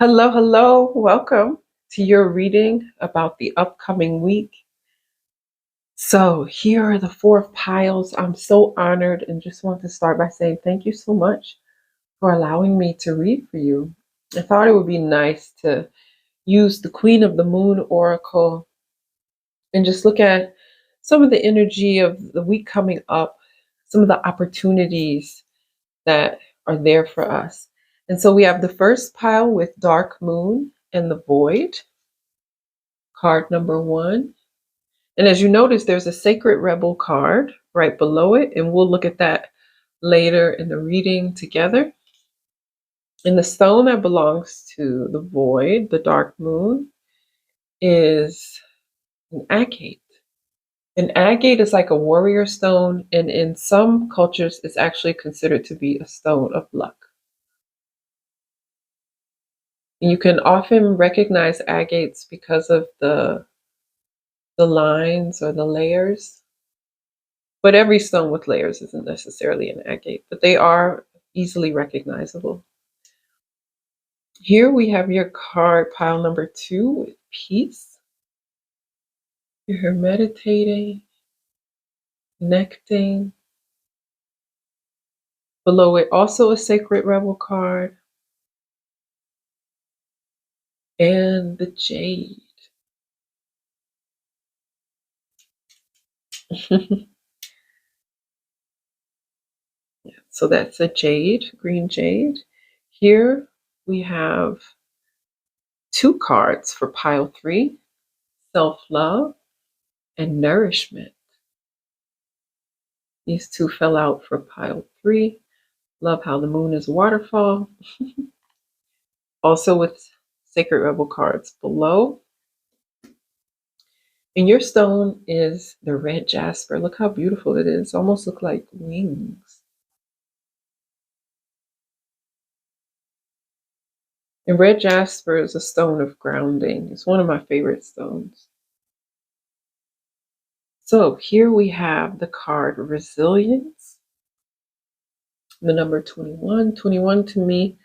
Hello, hello. Welcome to your reading about the upcoming week. So, here are the four piles. I'm so honored and just want to start by saying thank you so much for allowing me to read for you. I thought it would be nice to use the Queen of the Moon Oracle and just look at some of the energy of the week coming up, some of the opportunities that are there for us. And so we have the first pile with Dark Moon and the Void. Card number one. And as you notice, there's a Sacred Rebel card right below it, and we'll look at that later in the reading together. And the stone that belongs to the void, the dark moon, is an agate. An agate is like a warrior stone, and in some cultures, it's actually considered to be a stone of luck. And you can often recognize agates because of the lines or the layers. But every stone with layers isn't necessarily an agate, but they are easily recognizable. Here we have your card pile number two with peace. You're here meditating, connecting. Below it, also a Sacred Rebel card. And the Jade. So that's a jade, green jade. Here we have two cards for pile three, self-love and nourishment. These two fell out for pile three. Love how the moon is a waterfall. Also with Sacred Rebel cards below. And your stone is the red jasper. Look how beautiful it is. Almost look like wings. And red jasper is a stone of grounding. It's one of my favorite stones. So here we have the card Resilience. The number 21. 21 to me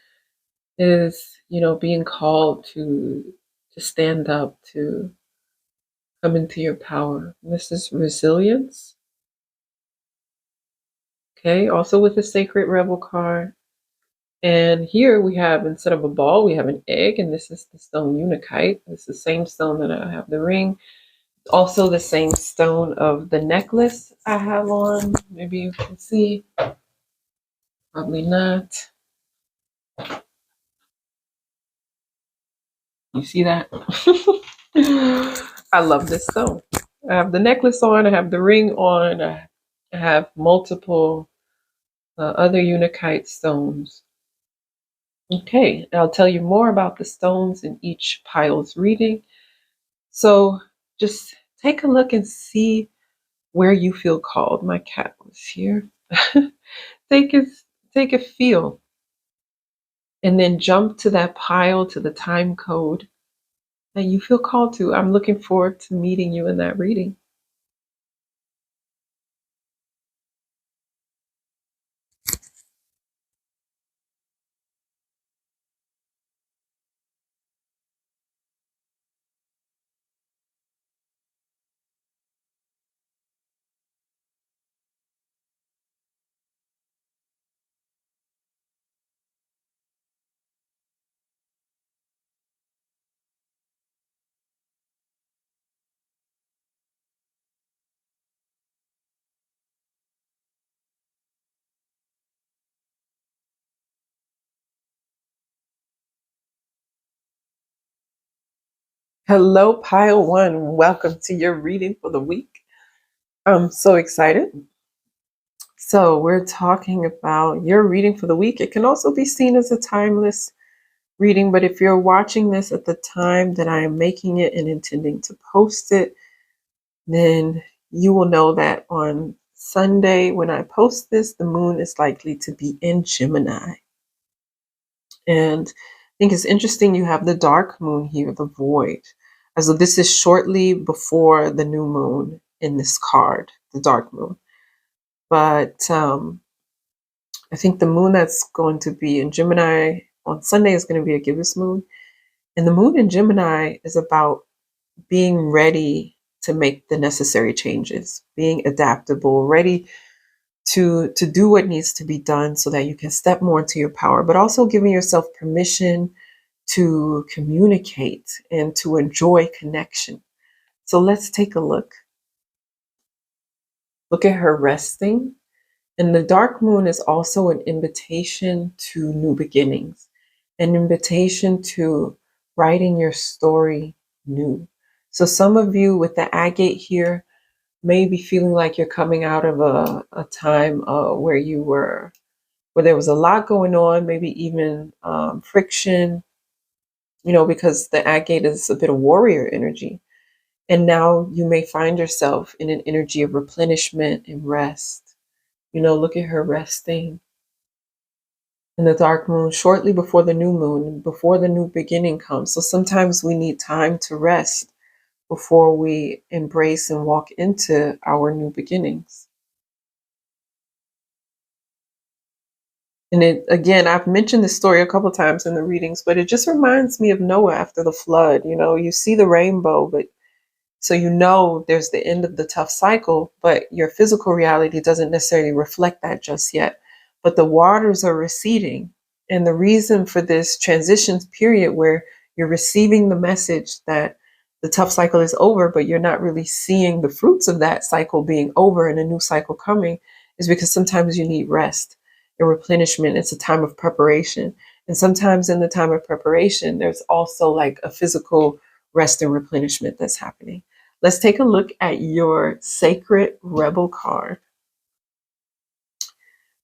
is, being called to stand up, to come into your power. This is resilience. Okay, also with the Sacred Rebel card. And here we have, instead of a ball, we have an egg, and this is the stone Unakite. It's the same stone that I have the ring. Also the same stone of the necklace I have on. Maybe you can see. Probably not. You see that? I love this stone. I have the necklace on, I have the ring on, I have multiple other Unakite stones. Okay, I'll tell you more about the stones in each pile's reading. So just take a look and see where you feel called. My cat was here. take a take a feel, and then jump to that pile, to the time code that you feel called to. I'm looking forward to meeting you in that reading. Hello, pile one. Welcome to your reading for the week. I'm so excited. So, we're talking about your reading for the week. It can also be seen as a timeless reading, but if you're watching this at the time that I am making it and intending to post it, then you will know that on Sunday when I post this, the moon is likely to be in Gemini. And I think it's interesting you have the dark moon here, the void. As though this is shortly before the new moon in this card, the dark moon. But I think the moon that's going to be in Gemini on Sunday is going to be a gibbous moon. And the moon in Gemini is about being ready to make the necessary changes, being adaptable, ready to do what needs to be done so that you can step more into your power, but also giving yourself permission to communicate and to enjoy connection. So let's take a look. Look at her resting. And the dark moon is also an invitation to new beginnings, an invitation to writing your story new. So some of you with the agate here may be feeling like you're coming out of a time where there was a lot going on, maybe even friction, because the agate is a bit of warrior energy. And now you may find yourself in an energy of replenishment and rest. Look at her resting in the dark moon shortly before the new moon, before the new beginning comes. So sometimes we need time to rest before we embrace and walk into our new beginnings. And again, I've mentioned this story a couple times in the readings, but it just reminds me of Noah after the flood. You see the rainbow, but so there's the end of the tough cycle, but your physical reality doesn't necessarily reflect that just yet. But the waters are receding. And the reason for this transition period where you're receiving the message that the tough cycle is over, but you're not really seeing the fruits of that cycle being over and a new cycle coming, is because sometimes you need rest and replenishment. It's a time of preparation. And sometimes in the time of preparation, there's also like a physical rest and replenishment that's happening. Let's take a look at your Sacred Rebel card.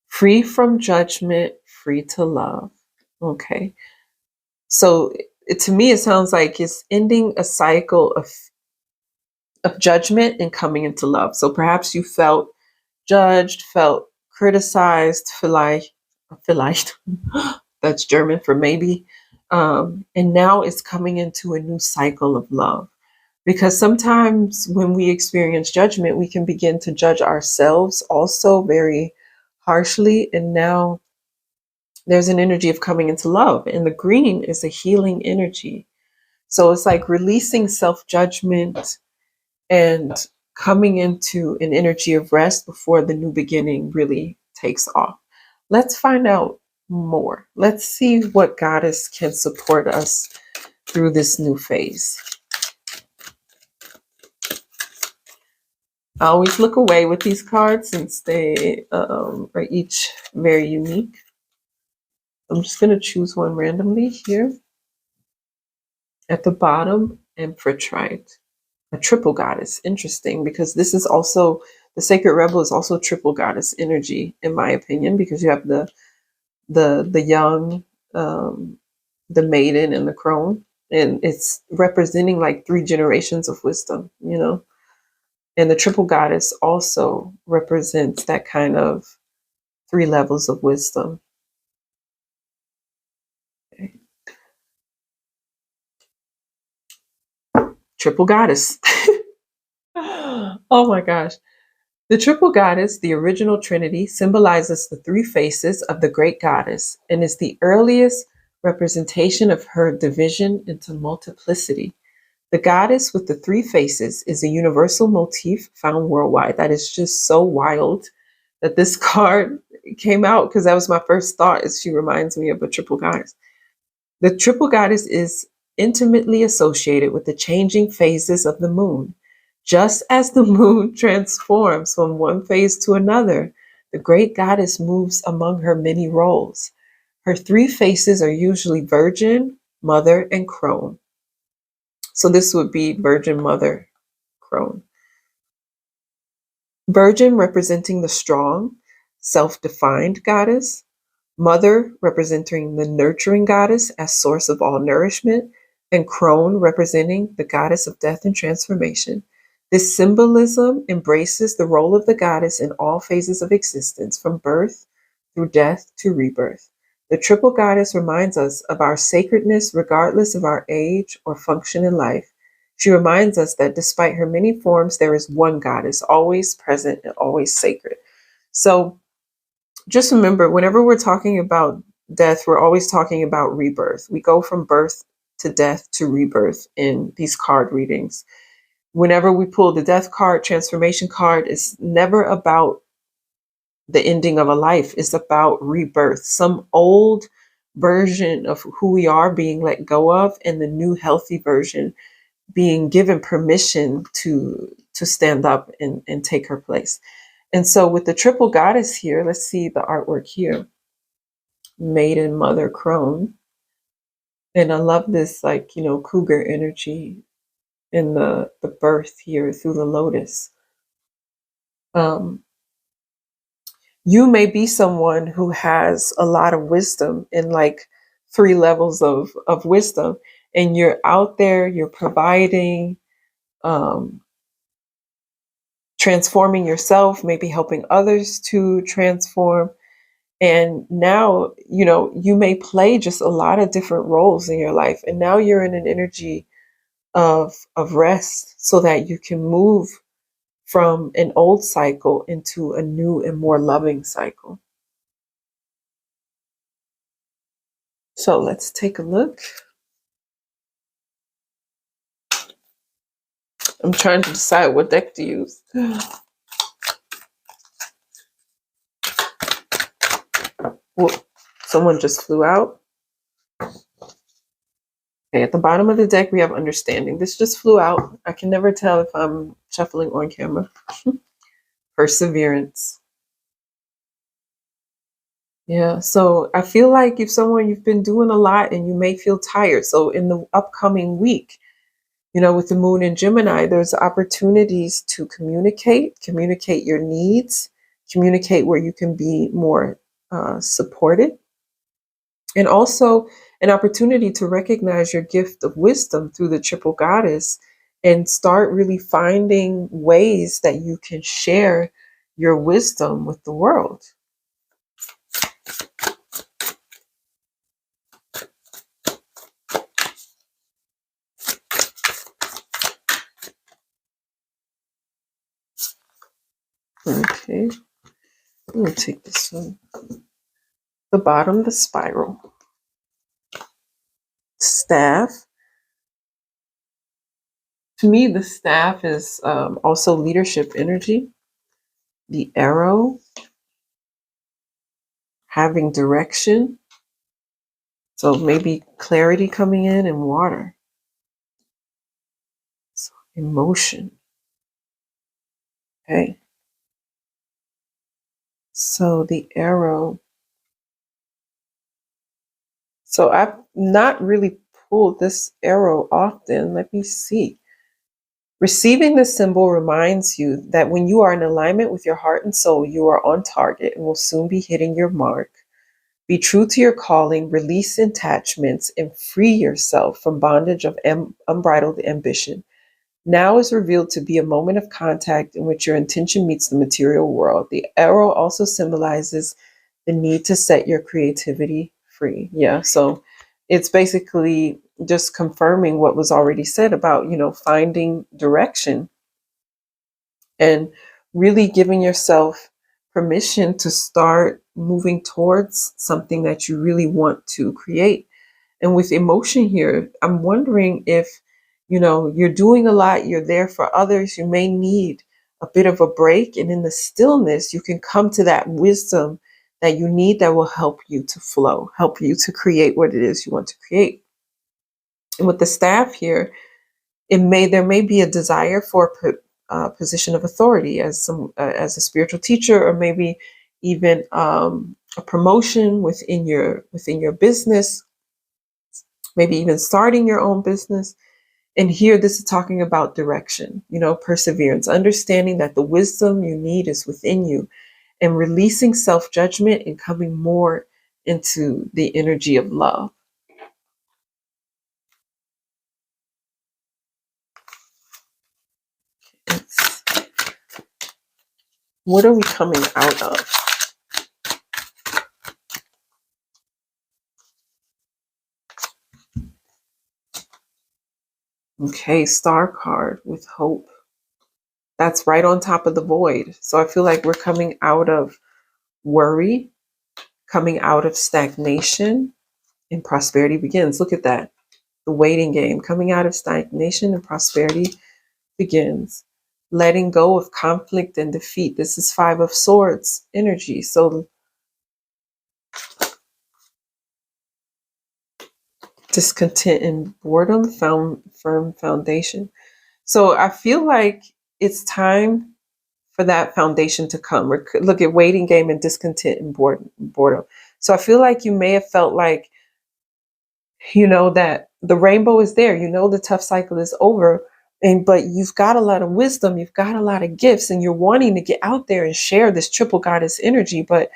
Free from judgment, free to love. Okay. So to me, it sounds like it's ending a cycle of judgment and coming into love. So perhaps you felt judged, felt criticized, vielleicht, that's German for maybe. And now it's coming into a new cycle of love. Because sometimes when we experience judgment, we can begin to judge ourselves also very harshly. And now there's an energy of coming into love. And the green is a healing energy. So it's like releasing self-judgment and coming into an energy of rest before the new beginning really takes off. Let's find out more. Let's see what goddess can support us through this new phase. I always look away with these cards since they are each very unique. I'm just going to choose one randomly here at the bottom. Amphitrite, a triple goddess. Interesting, because this is also, the Sacred Rebel is also triple goddess energy, in my opinion, because you have the young, the maiden, and the crone. And it's representing like 3 generations of wisdom. And the triple goddess also represents that kind of 3 levels of wisdom. Okay. Triple goddess. Oh my gosh. The triple goddess, the original trinity, symbolizes the 3 faces of the great goddess and is the earliest representation of her division into multiplicity. The goddess with the 3 faces is a universal motif found worldwide. That is just so wild that this card came out, because that was my first thought, is she reminds me of a triple goddess. The triple goddess is intimately associated with the changing phases of the moon. Just as the moon transforms from one phase to another, the great goddess moves among her many roles. Her 3 faces are usually Virgin, Mother, and Crone. So this would be Virgin, Mother, Crone. Virgin representing the strong, self-defined goddess. Mother representing the nurturing goddess as source of all nourishment, and Crone representing the goddess of death and transformation. This symbolism embraces the role of the goddess in all phases of existence, from birth through death to rebirth. The triple goddess reminds us of our sacredness regardless of our age or function in life. She reminds us that despite her many forms, there is one goddess, always present and always sacred. So just remember, whenever we're talking about death, we're always talking about rebirth. We go from birth to death to rebirth in these card readings. Whenever we pull the death card, transformation card, it's never about the ending of a life. It's about rebirth, some old version of who we are being let go of, and the new healthy version being given permission to stand up and take her place. And so with the triple goddess here, let's see the artwork here. Maiden, mother, crone. And I love this, like, cougar energy in the birth here through the lotus. You may be someone who has a lot of wisdom in like 3 levels of wisdom, and you're out there, you're providing, um, transforming yourself, maybe helping others to transform. And now, you may play just a lot of different roles in your life. And now you're in an energy of rest so that you can move from an old cycle into a new and more loving cycle. So let's take a look. I'm trying to decide what deck to use. Whoa, someone just flew out. Okay, at the bottom of the deck, we have understanding. This just flew out. I can never tell if I'm shuffling on camera. Perseverance. Yeah, so I feel like if you've been doing a lot and you may feel tired. So in the upcoming week, with the moon in Gemini, there's opportunities to communicate your needs, communicate where you can be more supported, and also an opportunity to recognize your gift of wisdom through the triple goddess and start really finding ways that you can share your wisdom with the world. Okay, let me take this one. The bottom, the spiral. Staff. To me, the staff is also leadership energy. The arrow, having direction. So maybe clarity coming in, and water. So emotion. Okay. So the arrow. So I've not really pulled this arrow often. Let me see. Receiving this symbol reminds you that when you are in alignment with your heart and soul, you are on target and will soon be hitting your mark. Be true to your calling, release attachments, and free yourself from bondage of unbridled ambition. Now is revealed to be a moment of contact in which your intention meets the material world. The arrow also symbolizes the need to set your creativity free. Yeah, so it's basically just confirming what was already said about, finding direction and really giving yourself permission to start moving towards something that you really want to create. And with emotion here, I'm wondering if, you're doing a lot, you're there for others, you may need a bit of a break. And in the stillness, you can come to that wisdom that you need that will help you to flow, help you to create what it is you want to create. And with the staff here, there may be a desire for a position of authority as a spiritual teacher, or maybe even a promotion within your business, maybe even starting your own business. And here, this is talking about direction, perseverance, understanding that the wisdom you need is within you, and releasing self-judgment and coming more into the energy of love. What are we coming out of? Okay, star card with hope. That's right on top of the void. So I feel like we're coming out of worry, coming out of stagnation, and prosperity begins. Look at that. the waiting game, coming out of stagnation and prosperity begins. Letting go of conflict and defeat. This is Five of Swords energy. So discontent and boredom found firm foundation. So I feel like it's time for that foundation to come. Look at waiting game and discontent and boredom. So I feel like you may have felt like, that the rainbow is there. The tough cycle is over. But you've got a lot of wisdom, you've got a lot of gifts, and you're wanting to get out there and share this triple goddess energy, but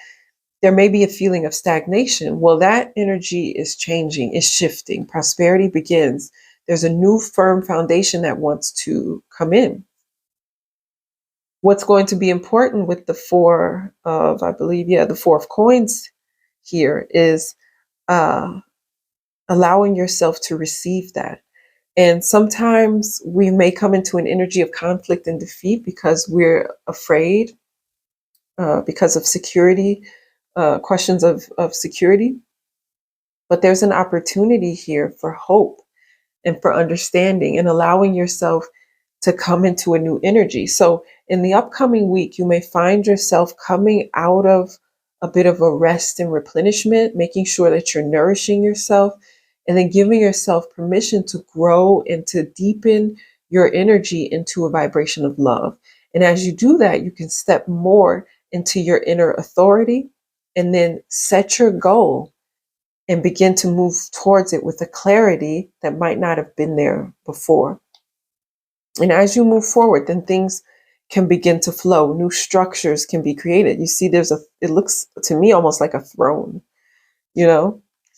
there may be a feeling of stagnation. Well, that energy is changing, is shifting. Prosperity begins. There's a new firm foundation that wants to come in. What's going to be important with the the Four of Coins here is allowing yourself to receive that. And sometimes we may come into an energy of conflict and defeat because we're afraid, because of security, questions of security. But there's an opportunity here for hope and for understanding and allowing yourself to come into a new energy. So in the upcoming week, you may find yourself coming out of a bit of a rest and replenishment, making sure that you're nourishing yourself, and then giving yourself permission to grow and to deepen your energy into a vibration of love. And as you do that, you can step more into your inner authority and then set your goal and begin to move towards it with a clarity that might not have been there before. And as you move forward, then things can begin to flow. New structures can be created. You see, it looks to me almost like a throne,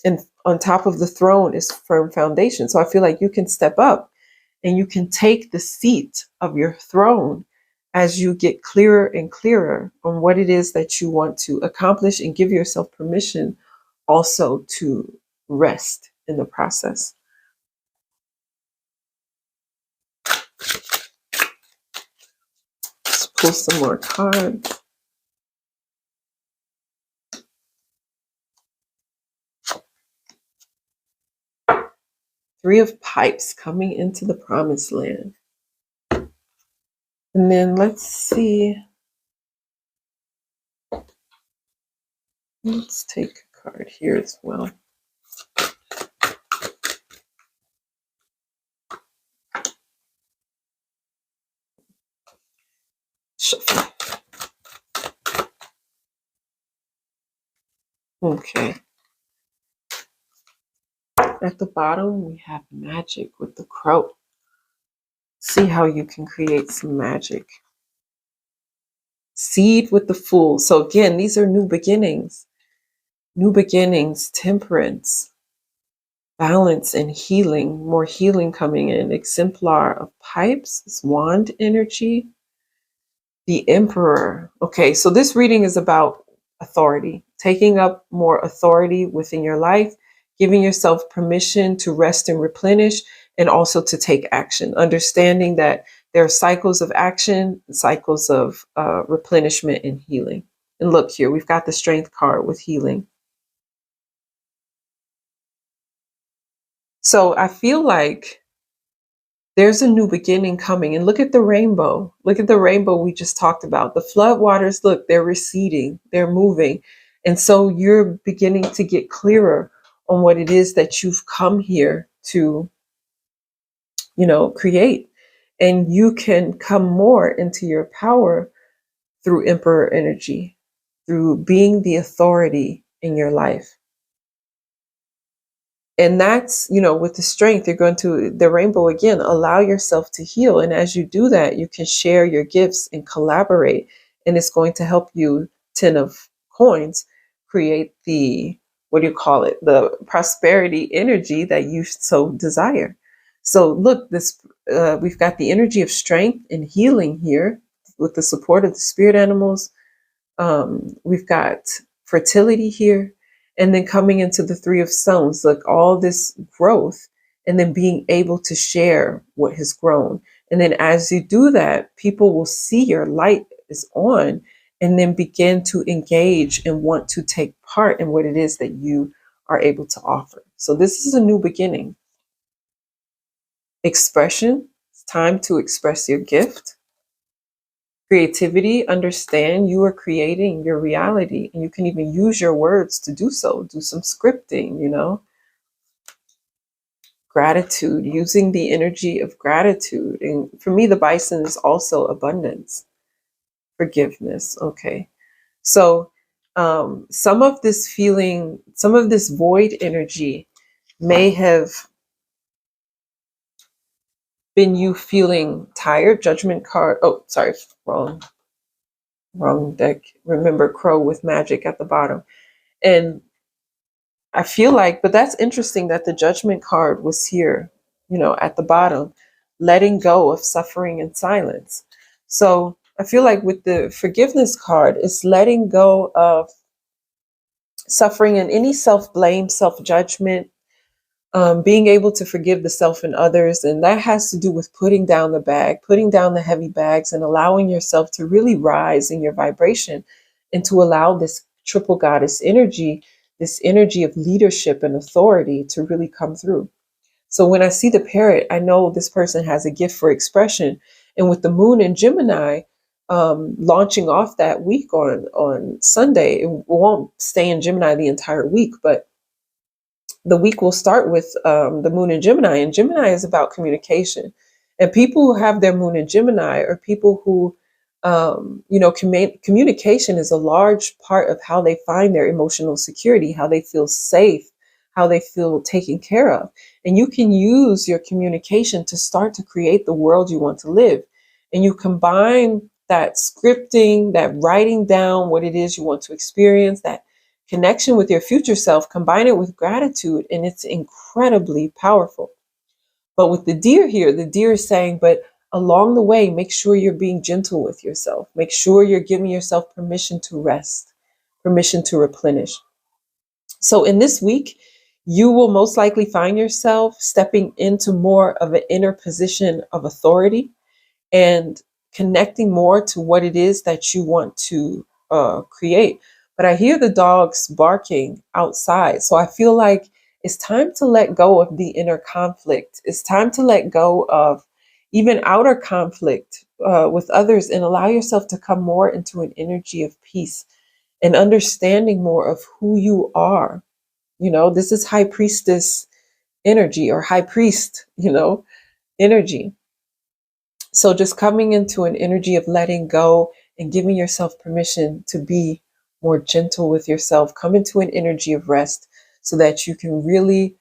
and on top of the throne is firm foundation. So I feel like you can step up and you can take the seat of your throne as you get clearer and clearer on what it is that you want to accomplish, and give yourself permission also to rest in the process. Let's pull some more cards. Three of Pipes coming into the promised land. And then let's see. Let's take a card here as well. Shuffle. Okay. At the bottom, we have magic with the crow. See how you can create some magic. Seed with the Fool. So again, these are new beginnings. New beginnings, temperance, balance, and healing. More healing coming in. Exemplar of Pipes is wand energy. The Emperor. Okay, so this reading is about authority, taking up more authority within your life, giving yourself permission to rest and replenish, and also to take action, understanding that there are cycles of action, cycles of replenishment and healing. And look here, we've got the Strength card with healing. So I feel like there's a new beginning coming. And look at the rainbow. Look at the rainbow we just talked about. The flood waters, look, they're receding, they're moving. And so you're beginning to get clearer on what it is that you've come here to, create. And you can come more into your power through Emperor energy, through being the authority in your life. And that's, with the Strength, you're going to, the rainbow again, allow yourself to heal. And as you do that, you can share your gifts and collaborate. And it's going to help you, 10 of Coins, create the, the prosperity energy that you so desire. So look, we've got the energy of strength and healing here with the support of the spirit animals. We've got fertility here. And then coming into the Three of Stones, like all this growth, and then being able to share what has grown. And then as you do that, people will see your light is on and then begin to engage and want to take part in what it is that you are able to offer. So this is a new beginning. Expression, it's time to express your gift. Creativity, understand you are creating your reality, and you can even use your words to do so. Do some scripting, Gratitude, using the energy of gratitude. And for me, the bison is also abundance. Forgiveness. Okay. So some of this feeling, some of this void energy may have been you feeling tired. Judgment card. Oh, sorry, wrong deck. Remember Crow with magic at the bottom. And I feel like, but that's interesting that the judgment card was here, at the bottom, letting go of suffering and silence. So I feel like with the forgiveness card, it's letting go of suffering and any self blame, self judgment, being able to forgive the self and others. And that has to do with putting down the bag, putting down the heavy bags, and allowing yourself to really rise in your vibration and to allow this triple goddess energy, this energy of leadership and authority to really come through. So when I see the parrot, I know this person has a gift for expression. And with the moon in Gemini, launching off that week on Sunday, it won't stay in Gemini the entire week, but the week will start with the moon in Gemini, and Gemini is about communication. And people who have their moon in Gemini are people who, communication is a large part of how they find their emotional security, how they feel safe, how they feel taken care of. And you can use your communication to start to create the world you want to live. And you combine that scripting, that writing down what it is you want to experience, that connection with your future self, combine it with gratitude, and it's incredibly powerful. But with the deer here, the deer is saying, but along the way, make sure you're being gentle with yourself. Make sure you're giving yourself permission to rest, permission to replenish. So in this week, you will most likely find yourself stepping into more of an inner position of authority and connecting more to what it is that you want to create. But I hear the dogs barking outside. So I feel like it's time to let go of the inner conflict. It's time to let go of even outer conflict with others and allow yourself to come more into an energy of peace and understanding more of who you are. This is high priestess energy or high priest, energy. So just coming into an energy of letting go and giving yourself permission to be more gentle with yourself. Come into an energy of rest so that you can really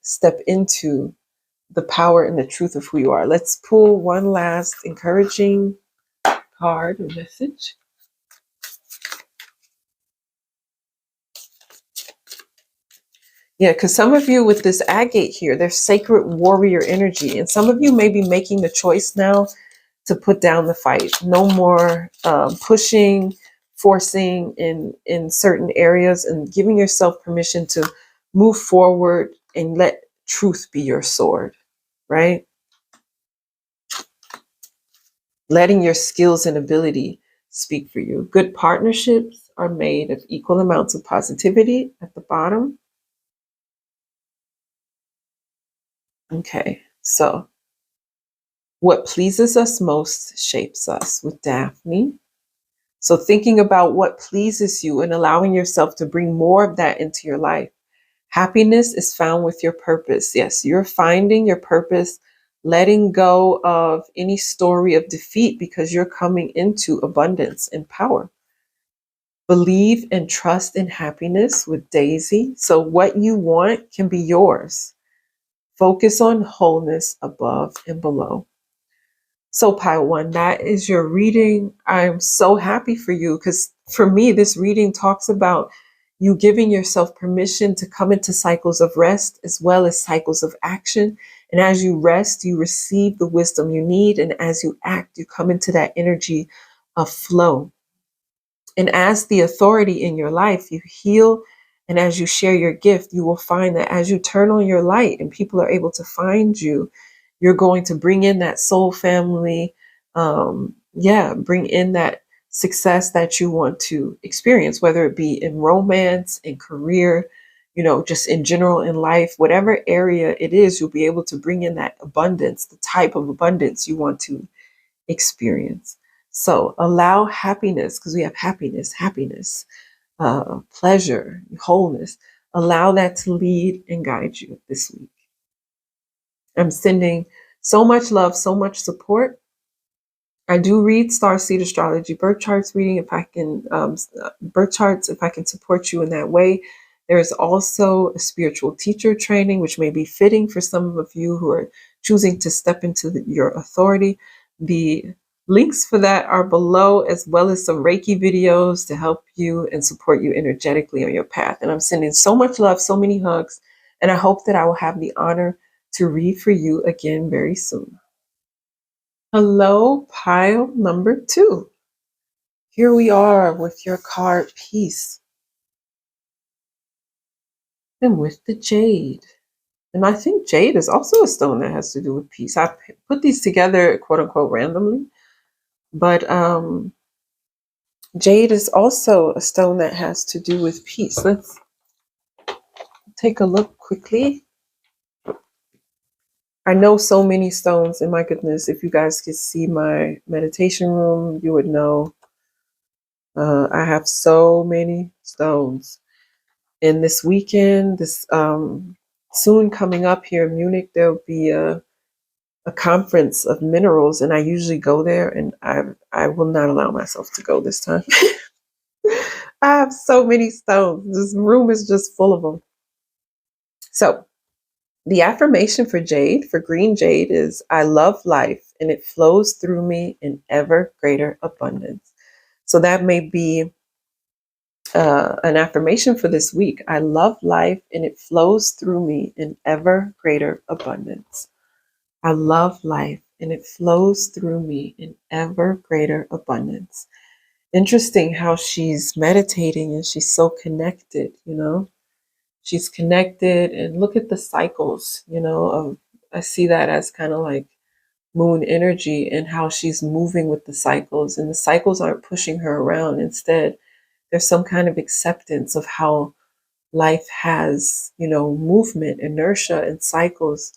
step into the power and the truth of who you are. Let's pull one last encouraging card or message. Yeah, because some of you with this agate here, there's sacred warrior energy. And some of you may be making the choice now to put down the fight. No more pushing, forcing in certain areas, and giving yourself permission to move forward and let truth be your sword, right? Letting your skills and ability speak for you. Good partnerships are made of equal amounts of positivity at the bottom. Okay, so what pleases us most shapes us with Daphne. So thinking about what pleases you and allowing yourself to bring more of that into your life. Happiness is found with your purpose. Yes, you're finding your purpose, letting go of any story of defeat because you're coming into abundance and power. Believe and trust in happiness with Daisy. So what you want can be yours. Focus on wholeness above and below. So, Pile One, that is your reading. I'm so happy for you because for me, this reading talks about you giving yourself permission to come into cycles of rest as well as cycles of action. And as you rest, you receive the wisdom you need. And as you act, you come into that energy of flow. And as the authority in your life, you heal. And as you share your gift, you will find that as you turn on your light and people are able to find you, you're going to bring in that soul family. Bring in that success that you want to experience, whether it be in romance, in career, just in general in life, whatever area it is, you'll be able to bring in that abundance, the type of abundance you want to experience. So allow happiness, because we have happiness, pleasure, wholeness. Allow that to lead and guide you this week. I'm sending so much love, so much support. I do read Starseed Astrology birth charts reading if I can, birth charts, if I can support you in that way. There is also a spiritual teacher training, which may be fitting for some of you who are choosing to step into your authority. The links for that are below, as well as some Reiki videos to help you and support you energetically on your path. And I'm sending so much love, so many hugs, and I hope that I will have the honor to read for you again very soon. Hello, pile number 2. Here we are with your card Peace and with the jade. And I think jade is also a stone that has to do with peace. I put these together, quote unquote, randomly. But jade is also a stone that has to do with peace. Let's take a look quickly. I know so many stones, and my goodness, if you guys could see my meditation room, you would know I have so many stones. And this weekend, this soon coming up here in Munich, there'll be a conference of minerals, and I usually go there, and I will not allow myself to go this time. I have so many stones. This room is just full of them. So the affirmation for jade, for green jade, is I love life and it flows through me in ever greater abundance. So that may be an affirmation for this week. I love life and it flows through me in ever greater abundance. I love life and it flows through me in ever greater abundance. Interesting how she's meditating and she's so connected. She's connected, and look at the cycles, of I see that as kind of like moon energy and how she's moving with the cycles, and the cycles aren't pushing her around. Instead, there's some kind of acceptance of how life has, movement, inertia, and cycles,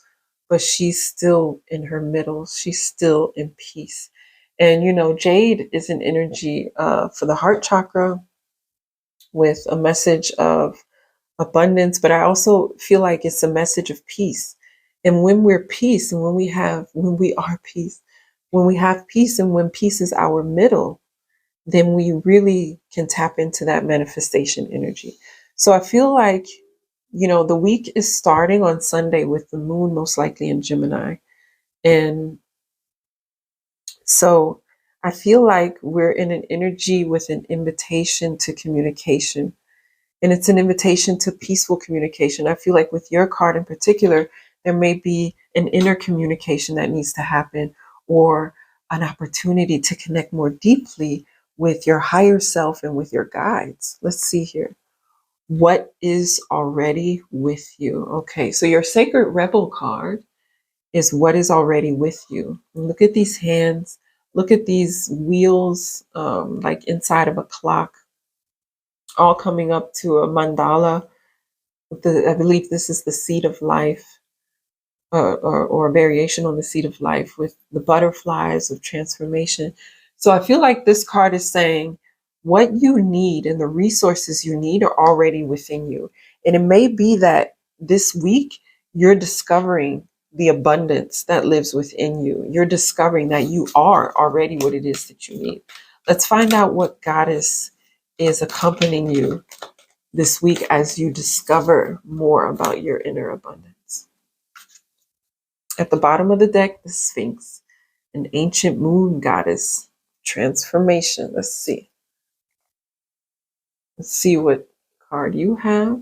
but she's still in her middle. She's still in peace. And jade is an energy for the heart chakra with a message of abundance, but I also feel like it's a message of peace. And when we're peace and when we are peace, when we have peace and when peace is our middle, then we really can tap into that manifestation energy. So I feel like, the week is starting on Sunday with the moon most likely in Gemini. And so I feel like we're in an energy with an invitation to communication. And it's an invitation to peaceful communication. I feel like with your card in particular, there may be an inner communication that needs to happen, or an opportunity to connect more deeply with your higher self and with your guides. Let's see here. What is already with you? Okay, so your Sacred Rebel card is what is already with you. Look at these hands. Look at these wheels, like inside of a clock, all coming up to a mandala. I believe this is the seed of life, or a variation on the seed of life with the butterflies of transformation. So I feel like this card is saying what you need and the resources you need are already within you. And it may be that this week you're discovering the abundance that lives within you. You're discovering that you are already what it is that you need. Let's find out what goddess is accompanying you this week as you discover more about your inner abundance. At the bottom of the deck, the Sphinx, an ancient moon goddess, transformation. Let's see. Let's see what card you have.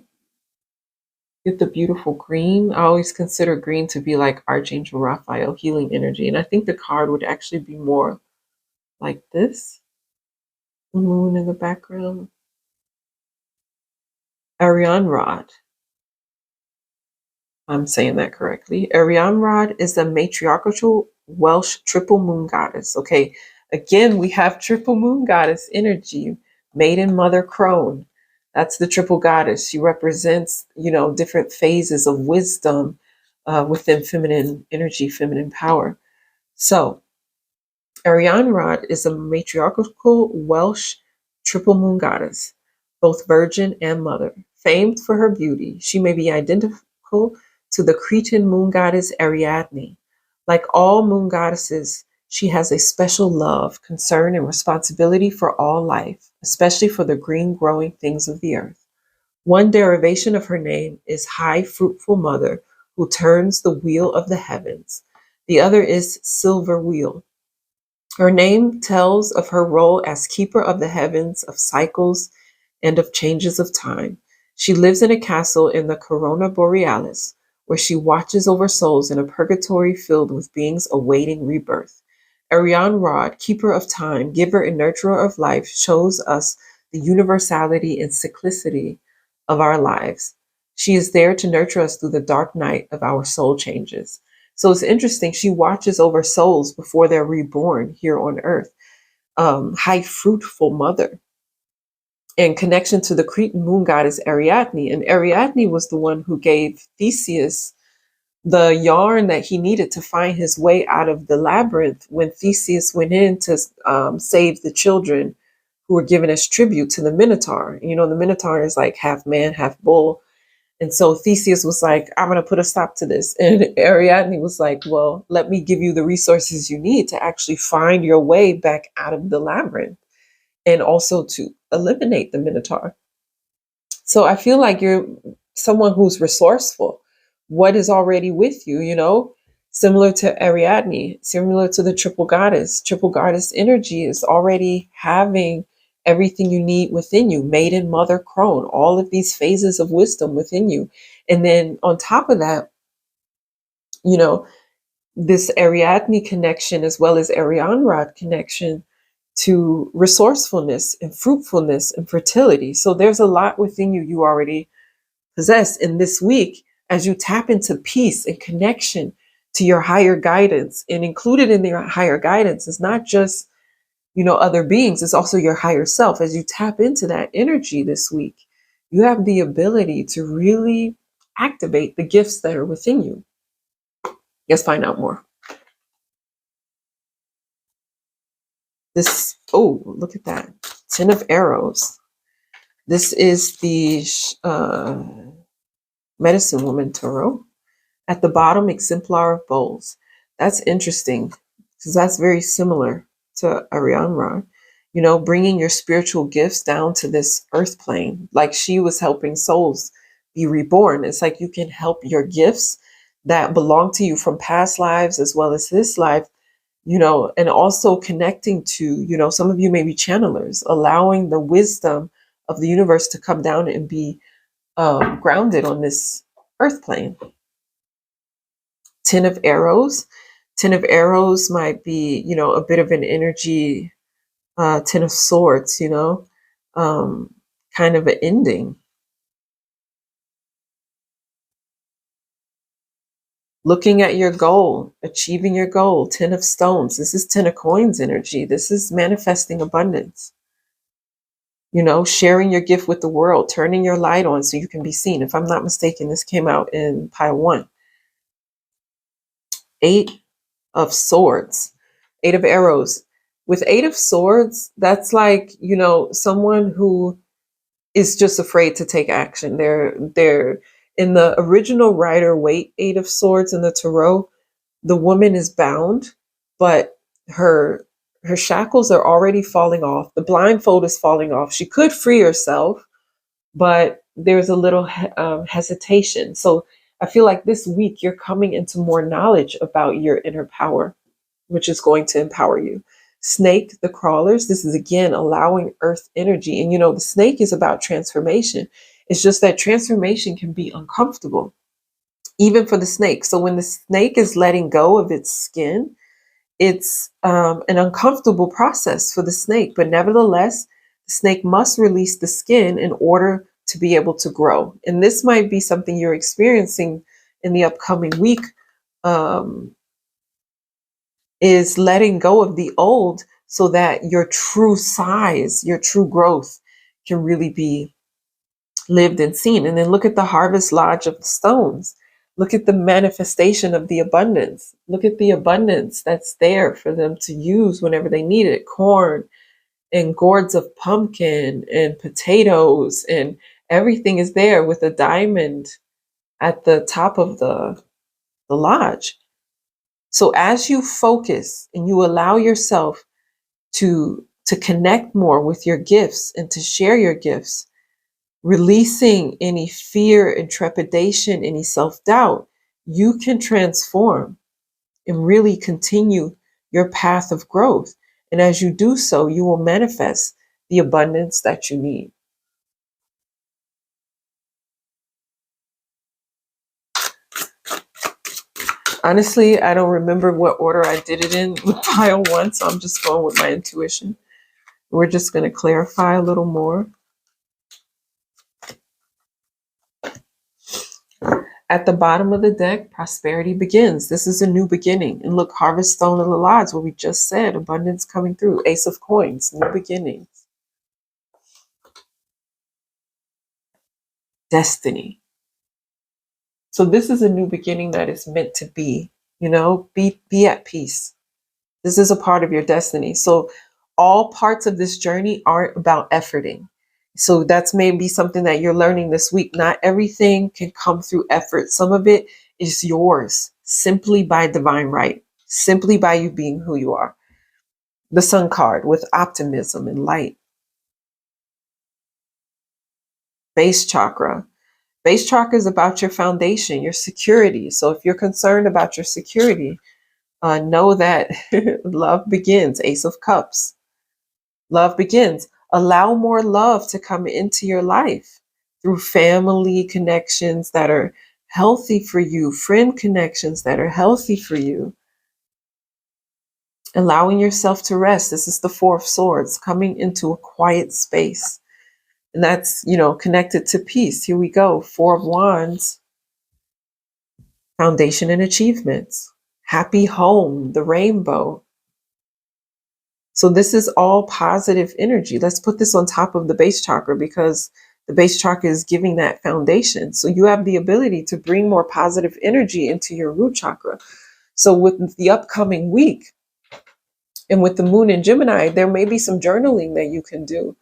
Get the beautiful green. I always consider green to be like Archangel Raphael, healing energy. And I think the card would actually be more like this. The moon in the background. Ariane Rod. I'm saying that correctly. Ariamrod is a matriarchal Welsh triple moon goddess. Okay, again, we have triple moon goddess energy, maiden, mother, crone. That's the triple goddess. She represents, different phases of wisdom within feminine energy, feminine power. So, Arianrod is a matriarchal Welsh triple moon goddess, both virgin and mother. Famed for her beauty, she may be identical to the Cretan moon goddess Ariadne. Like all moon goddesses, she has a special love, concern, and responsibility for all life, especially for the green growing things of the earth. One derivation of her name is High Fruitful Mother, who turns the wheel of the heavens. The other is Silver Wheel. Her name tells of her role as keeper of the heavens, of cycles, and of changes of time. She lives in a castle in the Corona Borealis, where she watches over souls in a purgatory filled with beings awaiting rebirth. Ariane Rod, keeper of time, giver and nurturer of life, shows us the universality and cyclicity of our lives. She is there to nurture us through the dark night of our soul changes. So it's interesting. She watches over souls before they're reborn here on earth. High fruitful mother. In connection to the Cretan moon goddess Ariadne. And Ariadne was the one who gave Theseus the yarn that he needed to find his way out of the labyrinth when Theseus went in to save the children who were given as tribute to the Minotaur. The Minotaur is like half man, half bull. And so Theseus was like, I'm going to put a stop to this. And Ariadne was like, well, let me give you the resources you need to actually find your way back out of the labyrinth and also to eliminate the Minotaur. So I feel like you're someone who's resourceful. What is already with you, similar to Ariadne, similar to the triple goddess. Triple goddess energy is already having everything you need within you, maiden, mother, crone, all of these phases of wisdom within you. And then on top of that, you know, this Ariadne connection as well as Arianrod connection to resourcefulness and fruitfulness and fertility. So there's a lot within you you already possess. In this week, as you tap into peace and connection to your higher guidance, and included in your higher guidance is not just, other beings, it's also your higher self. As you tap into that energy this week, you have the ability to really activate the gifts that are within you. Let's find out more. Look at that. 10 of Arrows. This is the Medicine Woman Tarot. At the bottom, Exemplar of Bowls. That's interesting because that's very similar to Arianrod. Bringing your spiritual gifts down to this earth plane, like she was helping souls be reborn. It's like you can help your gifts that belong to you from past lives as well as this life, and also connecting to, some of you may be channelers, allowing the wisdom of the universe to come down and be grounded on this earth plane. 10 of Arrows. 10 of Arrows might be, a bit of an energy. 10 of Swords, kind of an ending. Looking at your goal, achieving your goal. 10 of Stones. This is 10 of Coins energy. This is manifesting abundance. Sharing your gift with the world, turning your light on so you can be seen. If I'm not mistaken, this came out in pile 1. 8 of Swords, 8 of Arrows. With 8 of Swords, that's like, someone who is just afraid to take action. They're in the original Rider Waite 8 of Swords in the Tarot, the woman is bound, but her shackles are already falling off. The blindfold is falling off. She could free herself, but there's a little hesitation. So I feel like this week you're coming into more knowledge about your inner power, which is going to empower you. Snake, the crawlers, this is again allowing earth energy. And the snake is about transformation. It's just that transformation can be uncomfortable, even for the snake. So when the snake is letting go of its skin, it's an uncomfortable process for the snake. But nevertheless, the snake must release the skin in order to be able to grow. And this might be something you're experiencing in the upcoming week, is letting go of the old so that your true size, your true growth can really be lived and seen. And then look at the harvest lodge of the stones. Look at the manifestation of the abundance. Look at the abundance that's there for them to use whenever they need it. Corn and gourds of pumpkin and potatoes, and everything is there with a diamond at the top of the lodge. So as you focus and you allow yourself to connect more with your gifts and to share your gifts, releasing any fear and trepidation, any self-doubt, you can transform and really continue your path of growth. And as you do so, you will manifest the abundance that you need. Honestly, I don't remember what order I did it in with pile one, so I'm just going with my intuition. We're just going to clarify a little more. At the bottom of the deck, prosperity begins. This is a new beginning. And look, harvest stone of the lodge, what we just said, abundance coming through. Ace of coins, new beginnings. Destiny. So this is a new beginning that is meant to be, be at peace. This is a part of your destiny. So all parts of this journey aren't about efforting. So that's maybe something that you're learning this week. Not everything can come through effort. Some of it is yours simply by divine right, simply by you being who you are. The Sun card with optimism and light. Base chakra. Base chakra is about your foundation, your security. So if you're concerned about your security, know that love begins. Ace of Cups. Love begins. Allow more love to come into your life through family connections that are healthy for you, friend connections that are healthy for you. Allowing yourself to rest. This is the Four of Swords, coming into a quiet space. And that's, connected to peace. Here we go. Four of Wands, foundation and achievements. Happy home, the rainbow. So this is all positive energy. Let's put this on top of the base chakra because the base chakra is giving that foundation. So you have the ability to bring more positive energy into your root chakra. So with the upcoming week and with the moon in Gemini, there may be some journaling that you can do,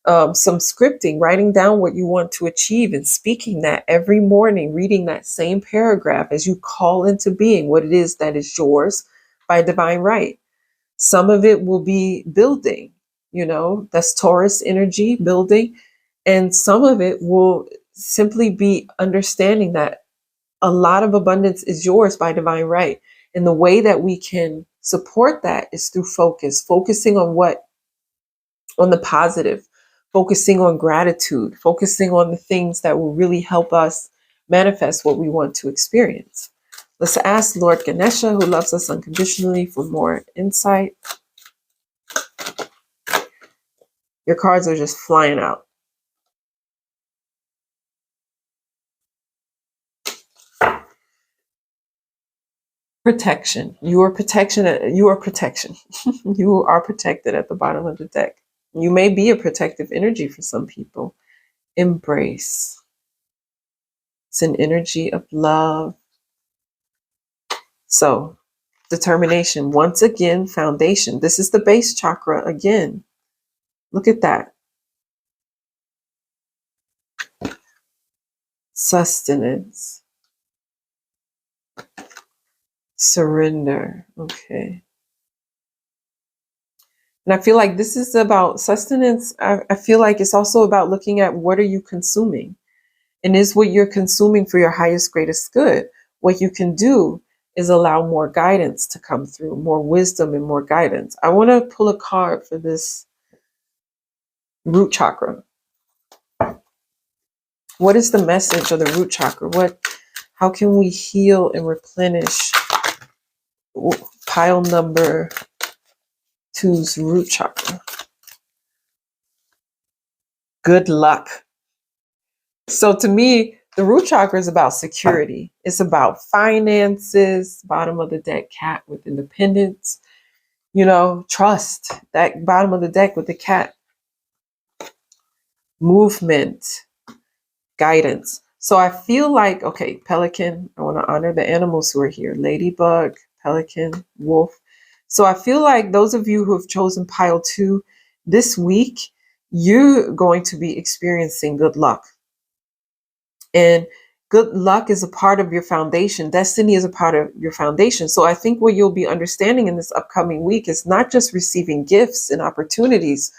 some scripting, writing down what you want to achieve and speaking that every morning, reading that same paragraph as you call into being what it is that is yours by divine right. Some of it will be building, that's Taurus energy, building. And some of it will simply be understanding that a lot of abundance is yours by divine right. And the way that we can support that is through focusing on the positive, focusing on gratitude, focusing on the things that will really help us manifest what we want to experience. Let's ask Lord Ganesha, who loves us unconditionally, for more insight. Your cards are just flying out. Protection. You are protection. You are protection. You are protected at the bottom of the deck. You may be a protective energy for some people. Embrace. It's an energy of love. So, determination. Once again, foundation. This is the base chakra again. Look at that. Sustenance. Surrender. Okay. And I feel like this is about sustenance. I feel like it's also about looking at what are you consuming? And is what you're consuming for your highest, greatest good? What you can do is allow more guidance to come through, more wisdom and more guidance. I want to pull a card for this root chakra. What is the message of the root chakra? How can we heal and replenish pile number 2's root chakra? Good luck. So to me, the root chakra is about security. It's about finances, bottom of the deck, cat with independence, trust, that bottom of the deck with the cat, movement, guidance. So I feel like, okay, pelican, I want to honor the animals who are here: ladybug, pelican, wolf. So I feel like those of you who have chosen pile 2 this week, you're going to be experiencing good luck. And good luck is a part of your foundation. Destiny is a part of your foundation. So I think what you'll be understanding in this upcoming week is not just receiving gifts and opportunities,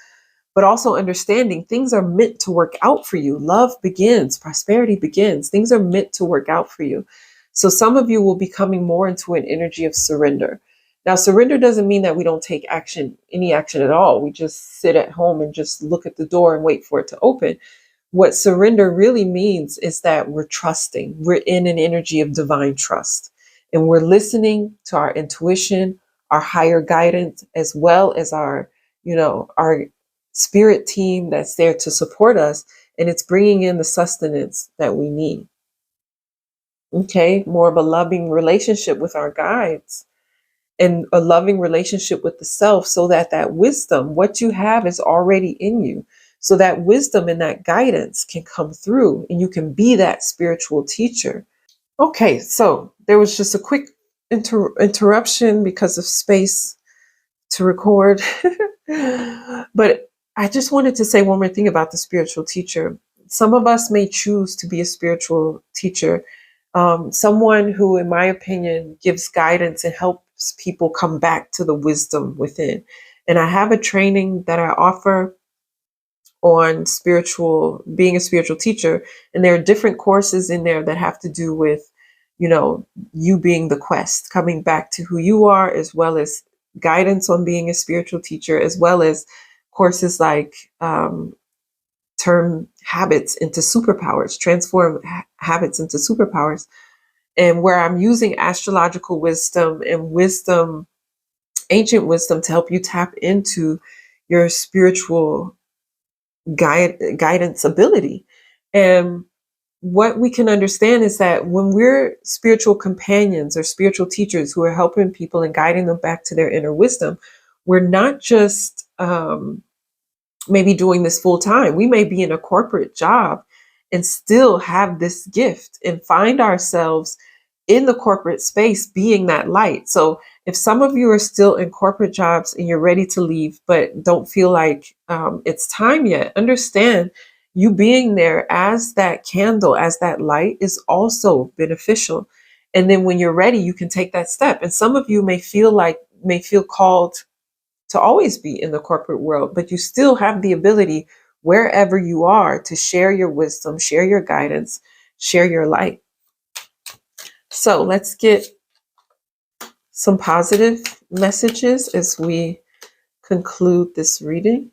but also understanding things are meant to work out for you. Love begins, prosperity begins. Things are meant to work out for you. So some of you will be coming more into an energy of surrender. Now, surrender doesn't mean that we don't take action, any action at all. We just sit at home and just look at the door and wait for it to open. What surrender really means is that we're trusting. We're in an energy of divine trust. And we're listening to our intuition, our higher guidance, as well as our spirit team that's there to support us. And it's bringing in the sustenance that we need. Okay, more of a loving relationship with our guides and a loving relationship with the self, so that that wisdom, what you have, is already in you. So that wisdom and that guidance can come through and you can be that spiritual teacher. Okay, so there was just a quick interruption because of space to record. But I just wanted to say one more thing about the spiritual teacher. Some of us may choose to be a spiritual teacher, someone who, in my opinion, gives guidance and helps people come back to the wisdom within. And I have a training that I offer on being a spiritual teacher. And there are different courses in there that have to do with, you being the quest, coming back to who you are, as well as guidance on being a spiritual teacher, as well as courses like turn habits into superpowers, transform habits into superpowers, and where I'm using astrological wisdom and wisdom, ancient wisdom, to help you tap into your spiritual guidance ability. And what we can understand is that when we're spiritual companions or spiritual teachers who are helping people and guiding them back to their inner wisdom, we're not just maybe doing this full time. We may be in a corporate job and still have this gift and find ourselves in the corporate space being that light. So if some of you are still in corporate jobs and you're ready to leave, but don't feel like it's time yet, understand you being there as that candle, as that light, is also beneficial. And then when you're ready, you can take that step. And some of you may feel called to always be in the corporate world, but you still have the ability, wherever you are, to share your wisdom, share your guidance, share your light. So let's get some positive messages as we conclude this reading.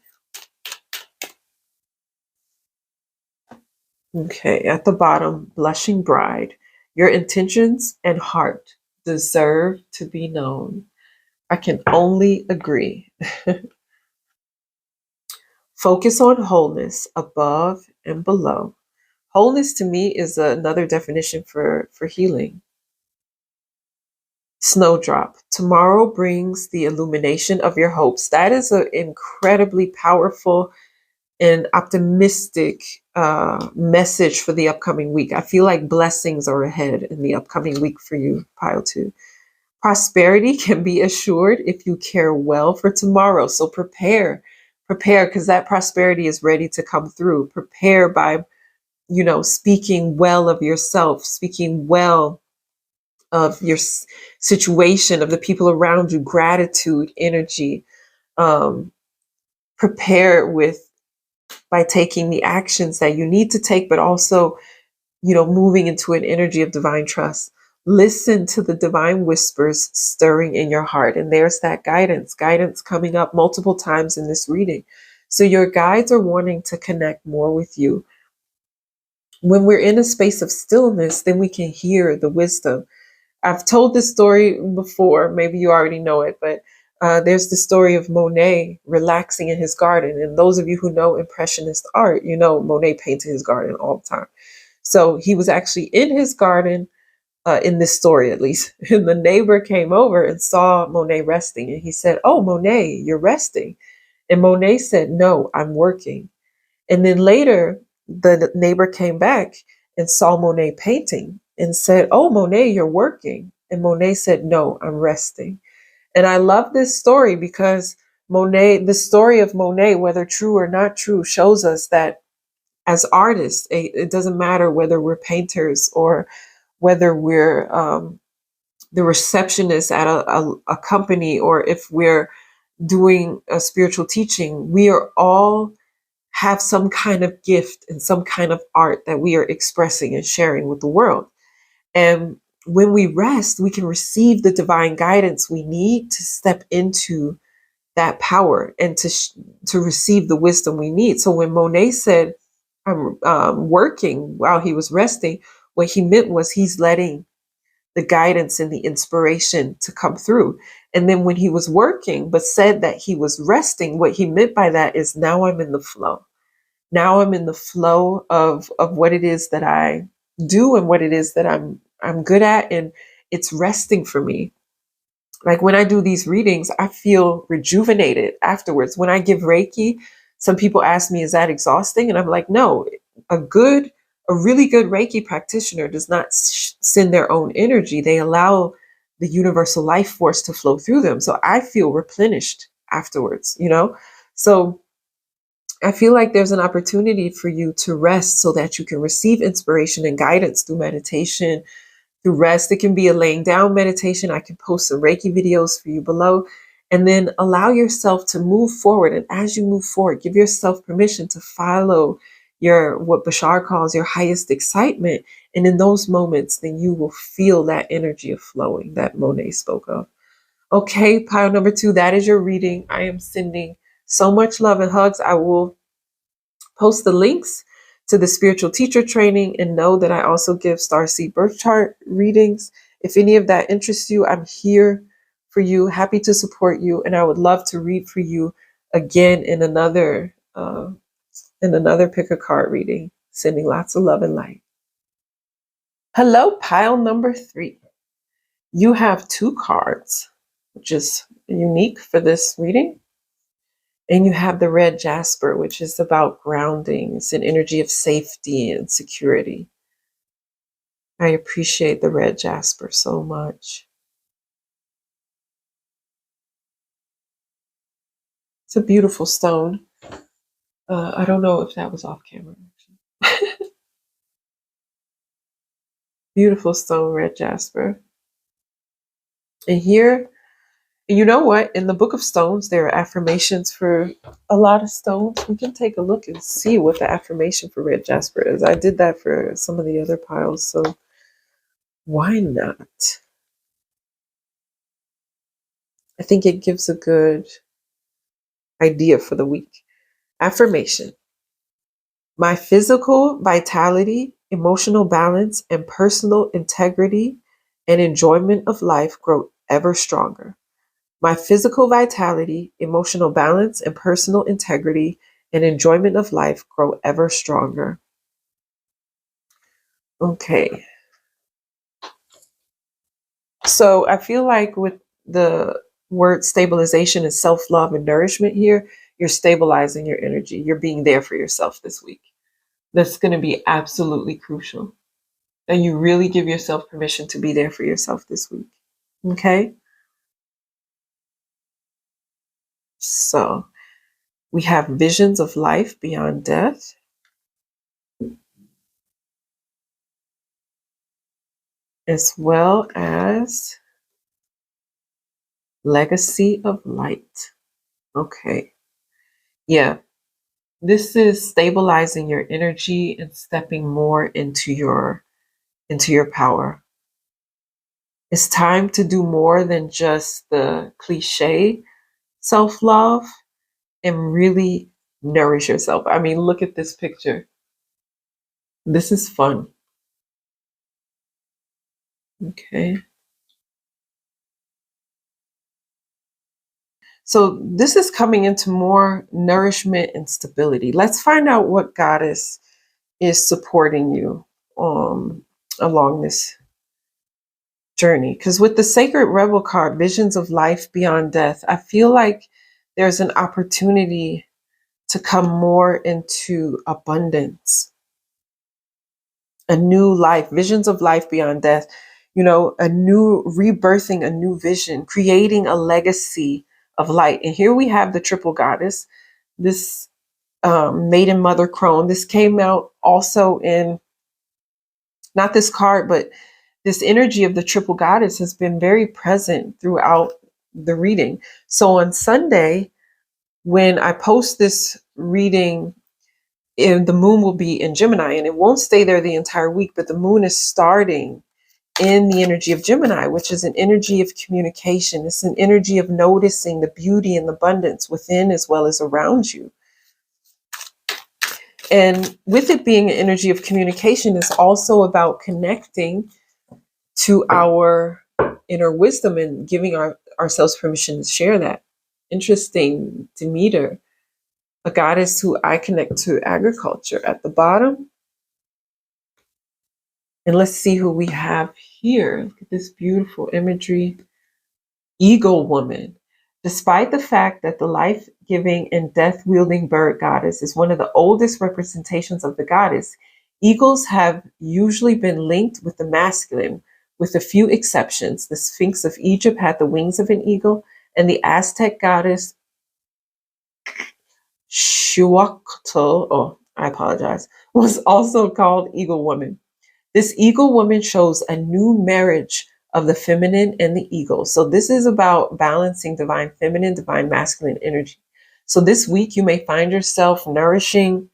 Okay, at the bottom, blushing bride, your intentions and heart deserve to be known. I can only agree. Focus on wholeness above and below. Wholeness to me is another definition for healing. Snowdrop. Tomorrow brings the illumination of your hopes. That is an incredibly powerful and optimistic message for the upcoming week. I feel like blessings are ahead in the upcoming week for you, pile 2. Prosperity can be assured if you care well for tomorrow. So prepare, because that prosperity is ready to come through. Prepare by, speaking well of yourself, speaking well of your situation, of the people around you, gratitude, energy. Prepare by taking the actions that you need to take, but also, moving into an energy of divine trust. Listen to the divine whispers stirring in your heart. And there's that guidance coming up multiple times in this reading. So your guides are wanting to connect more with you. When we're in a space of stillness, then we can hear the wisdom. I've told this story before, maybe you already know it, but there's the story of Monet relaxing in his garden. And those of you who know Impressionist art, Monet painted his garden all the time. So he was actually in his garden, in this story at least, and the neighbor came over and saw Monet resting. And he said, "Oh, Monet, you're resting." And Monet said, "No, I'm working." And then later, the neighbor came back and saw Monet painting and said, "Oh, Monet, you're working." And Monet said, "No, I'm resting." And I love this story because the story of Monet, whether true or not true, shows us that as artists, it doesn't matter whether we're painters or whether we're the receptionist at a company, or if we're doing a spiritual teaching, we are all have some kind of gift and some kind of art that we are expressing and sharing with the world. And when we rest, we can receive the divine guidance we need to step into that power and to receive the wisdom we need. So when Monet said, "I'm working," while he was resting, what he meant was he's letting the guidance and the inspiration to come through. And then when he was working, but said that he was resting, what he meant by that is, now I'm in the flow. Now I'm in the flow of what it is that I do and what it is that I'm good at, and it's resting for me. Like when I do these readings, I feel rejuvenated afterwards. When I give Reiki, some people ask me, "Is that exhausting?" And I'm like, no. A really good Reiki practitioner does not send their own energy. They allow the universal life force to flow through them. So I feel replenished afterwards, you know? So I feel like there's an opportunity for you to rest so that you can receive inspiration and guidance through meditation, through rest. It can be a laying down meditation. I can post some Reiki videos for you below. And then allow yourself to move forward. And as you move forward, give yourself permission to follow your, what Bashar calls, your highest excitement. And in those moments, then you will feel that energy of flowing that Monet spoke of. Okay, pile number 2, that is your reading. I am sending so much love and hugs. I will post the links to the spiritual teacher training, and know that I also give Starseed Birth Chart readings. If any of that interests you, I'm here for you, happy to support you, and I would love to read for you again in another pick a card reading. Sending lots of love and light. Hello, pile number 3. You have 2 cards, which is unique for this reading. And you have the red jasper, which is about grounding. It's an energy of safety and security. I appreciate the red jasper so much. It's a beautiful stone. I don't know if that was off camera. Beautiful stone, red jasper. And here, you know what? In the Book of Stones, there are affirmations for a lot of stones. We can take a look and see what the affirmation for red jasper is. I did that for some of the other piles, so why not? I think it gives a good idea for the week. Affirmation. My physical vitality, emotional balance, and personal integrity and enjoyment of life grow ever stronger. My physical vitality, emotional balance, and personal integrity and enjoyment of life grow ever stronger. Okay. So I feel like with the word stabilization and self-love and nourishment here, you're stabilizing your energy. You're being there for yourself this week. That's going to be absolutely crucial. And you really give yourself permission to be there for yourself this week. Okay? So we have visions of life beyond death, as well as legacy of light. Okay. Yeah. This is stabilizing your energy and stepping more into your power. It's time to do more than just the cliche self-love and really nourish yourself. I mean, look at this picture. This is fun. Okay. So this is coming into more nourishment and stability. Let's find out what goddess is supporting you along this journey. Because with the Sacred Rebel card, Visions of Life Beyond Death, I feel like there's an opportunity to come more into abundance. a new life, visions of life beyond death, a new rebirthing, a new vision, creating a legacy of light. And here we have the triple goddess, this maiden mother crone. This came out also in, not this card, but this energy of the triple goddess has been very present throughout the reading. So on Sunday, when I post this reading, the moon will be in Gemini, and it won't stay there the entire week, but the moon is starting in the energy of Gemini, which is an energy of communication. It's an energy of noticing the beauty and the abundance within as well as around you. And with it being an energy of communication, it's also about connecting to our inner wisdom and giving ourselves permission to share that. Interesting, Demeter, a goddess who I connect to agriculture at the bottom. And let's see who we have here. Look at this beautiful imagery. Eagle woman. Despite the fact that the life-giving and death-wielding bird goddess is one of the oldest representations of the goddess, eagles have usually been linked with the masculine, with a few exceptions. The Sphinx of Egypt had the wings of an eagle, and the Aztec goddess Xuacatl, was also called Eagle Woman. This Eagle Woman shows a new marriage of the feminine and the eagle. So this is about balancing divine feminine, divine masculine energy. So this week you may find yourself nourishing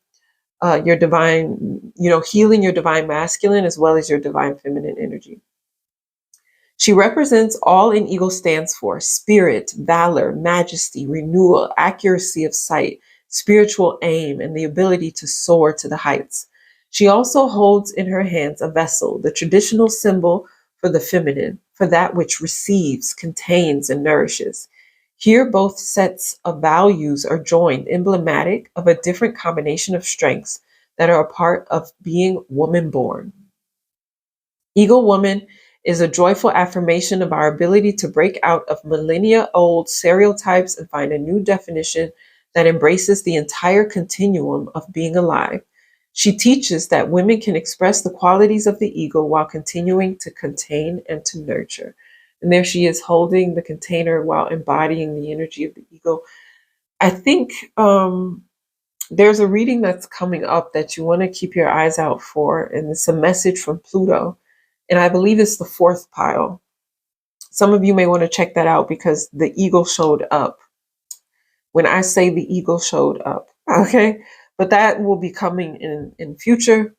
your divine, healing your divine masculine as well as your divine feminine energy. She represents all an eagle stands for: spirit, valor, majesty, renewal, accuracy of sight, spiritual aim, and the ability to soar to the heights. She also holds in her hands a vessel, the traditional symbol for the feminine, for that which receives, contains, and nourishes. Here, both sets of values are joined, emblematic of a different combination of strengths that are a part of being woman born. Eagle Woman is a joyful affirmation of our ability to break out of millennia old stereotypes and find a new definition that embraces the entire continuum of being alive. She teaches that women can express the qualities of the eagle while continuing to contain and to nurture. And there she is holding the container while embodying the energy of the eagle. I think there's a reading that's coming up that you want to keep your eyes out for, and it's a message from Pluto. And I believe it's the fourth pile. Some of you may want to check that out because the eagle showed up. When I say the eagle showed up, okay? But that will be coming in future.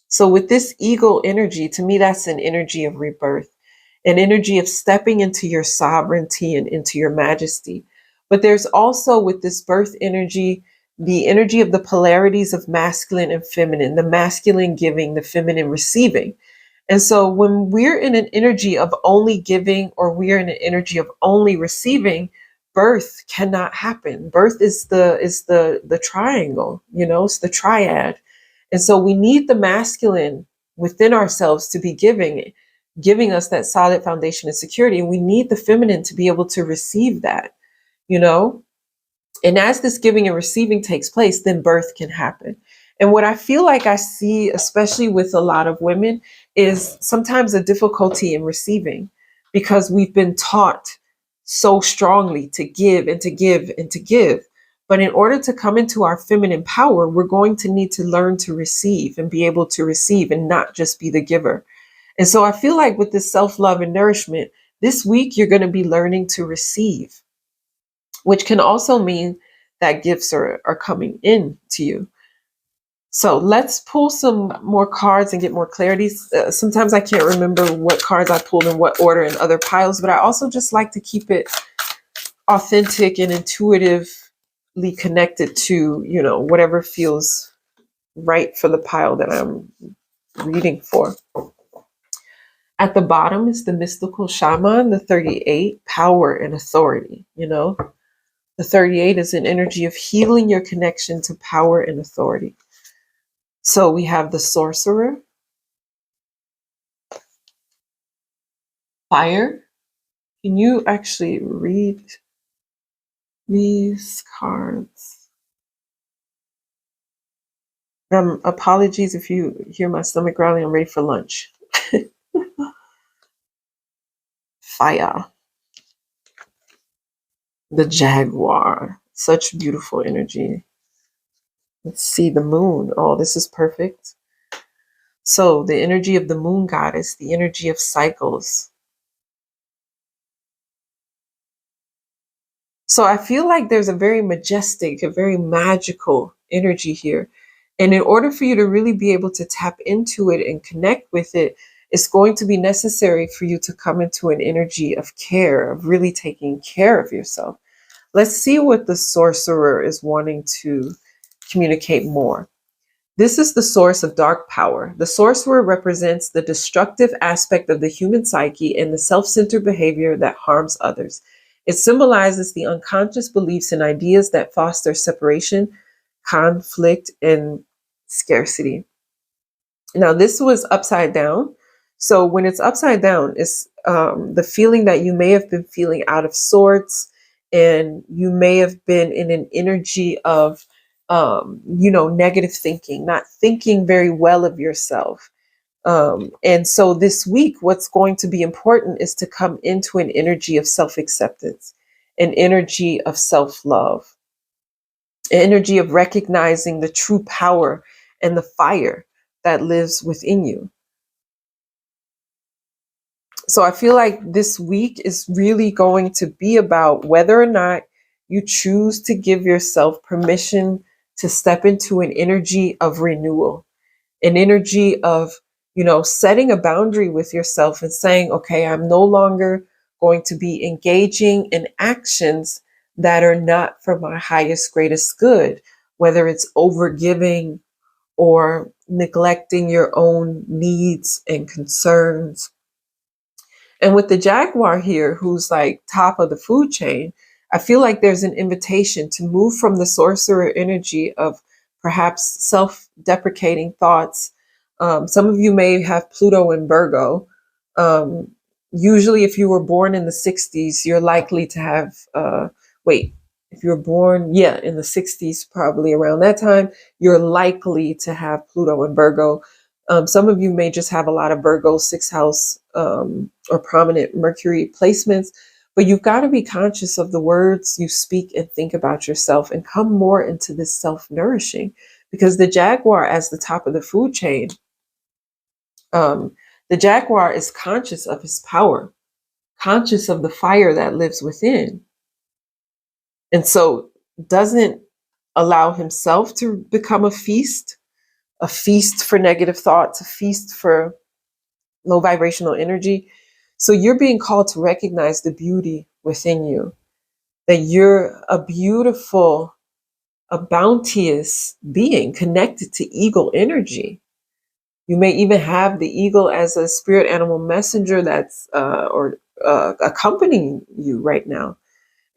So with this eagle energy, to me, that's an energy of rebirth, an energy of stepping into your sovereignty and into your majesty. But there's also with this birth energy, the energy of the polarities of masculine and feminine, the masculine giving, the feminine receiving. And so when we're in an energy of only giving or we're in an energy of only receiving, birth cannot happen. Birth is the triangle, it's the triad. And so we need the masculine within ourselves to be giving us that solid foundation and security. And we need the feminine to be able to receive that, you know? And as this giving and receiving takes place, then birth can happen. And what I feel like I see, especially with a lot of women, is sometimes a difficulty in receiving because we've been taught so strongly to give and to give and to give. But in order to come into our feminine power, we're going to need to learn to receive and be able to receive and not just be the giver. And so I feel like with this self-love and nourishment, this week you're going to be learning to receive, which can also mean that gifts are coming in to you. So let's pull some more cards and get more clarity. Sometimes I can't remember what cards I pulled in what order in other piles, but I also just like to keep it authentic and intuitively connected to, whatever feels right for the pile that I'm reading for. At the bottom is the mystical shaman, the 38, power and authority, The 38 is an energy of healing your connection to power and authority. So we have the sorcerer, fire. Can you actually read these cards? Apologies if you hear my stomach growling. I'm ready for lunch. Fire. The jaguar. Such beautiful energy. Let's see the moon. Oh, this is perfect. So, the energy of the moon goddess, the energy of cycles. So, I feel like there's a very majestic, a very magical energy here. And in order for you to really be able to tap into it and connect with it, it's going to be necessary for you to come into an energy of care, of really taking care of yourself. Let's see what the sorcerer is wanting to communicate more. This is the source of dark power. The sorcerer represents the destructive aspect of the human psyche and the self centered behavior that harms others. It symbolizes the unconscious beliefs and ideas that foster separation, conflict, and scarcity. Now, this was upside down. So, when it's upside down, it's the feeling that you may have been feeling out of sorts, and you may have been in an energy of, negative thinking, not thinking very well of yourself. And so, this week, what's going to be important is to come into an energy of self acceptance, an energy of self love, an energy of recognizing the true power and the fire that lives within you. So I feel like this week is really going to be about whether or not you choose to give yourself permission to step into an energy of renewal, an energy of, setting a boundary with yourself and saying, okay, I'm no longer going to be engaging in actions that are not for my highest, greatest good, whether it's overgiving or neglecting your own needs and concerns. And with the jaguar here, who's like top of the food chain, I feel like there's an invitation to move from the sorcerer energy of perhaps self deprecating thoughts. Some of you may have Pluto in Virgo. Um, Usually, if you were born in the 60s, you're likely to have, if you're born, in the 60s, probably around that time, you're likely to have Pluto in Virgo. Some of you may just have a lot of Virgo sixth house or prominent Mercury placements, but you've got to be conscious of the words you speak and think about yourself and come more into this self nourishing, because the jaguar, as the top of the food chain, um, the jaguar is conscious of his power, conscious of the fire that lives within. And so doesn't allow himself to become a feast for negative thoughts, a feast for low vibrational energy. So you're being called to recognize the beauty within you, that you're a beautiful, a bounteous being connected to eagle energy. You may even have the eagle as a spirit animal messenger that's accompanying you right now.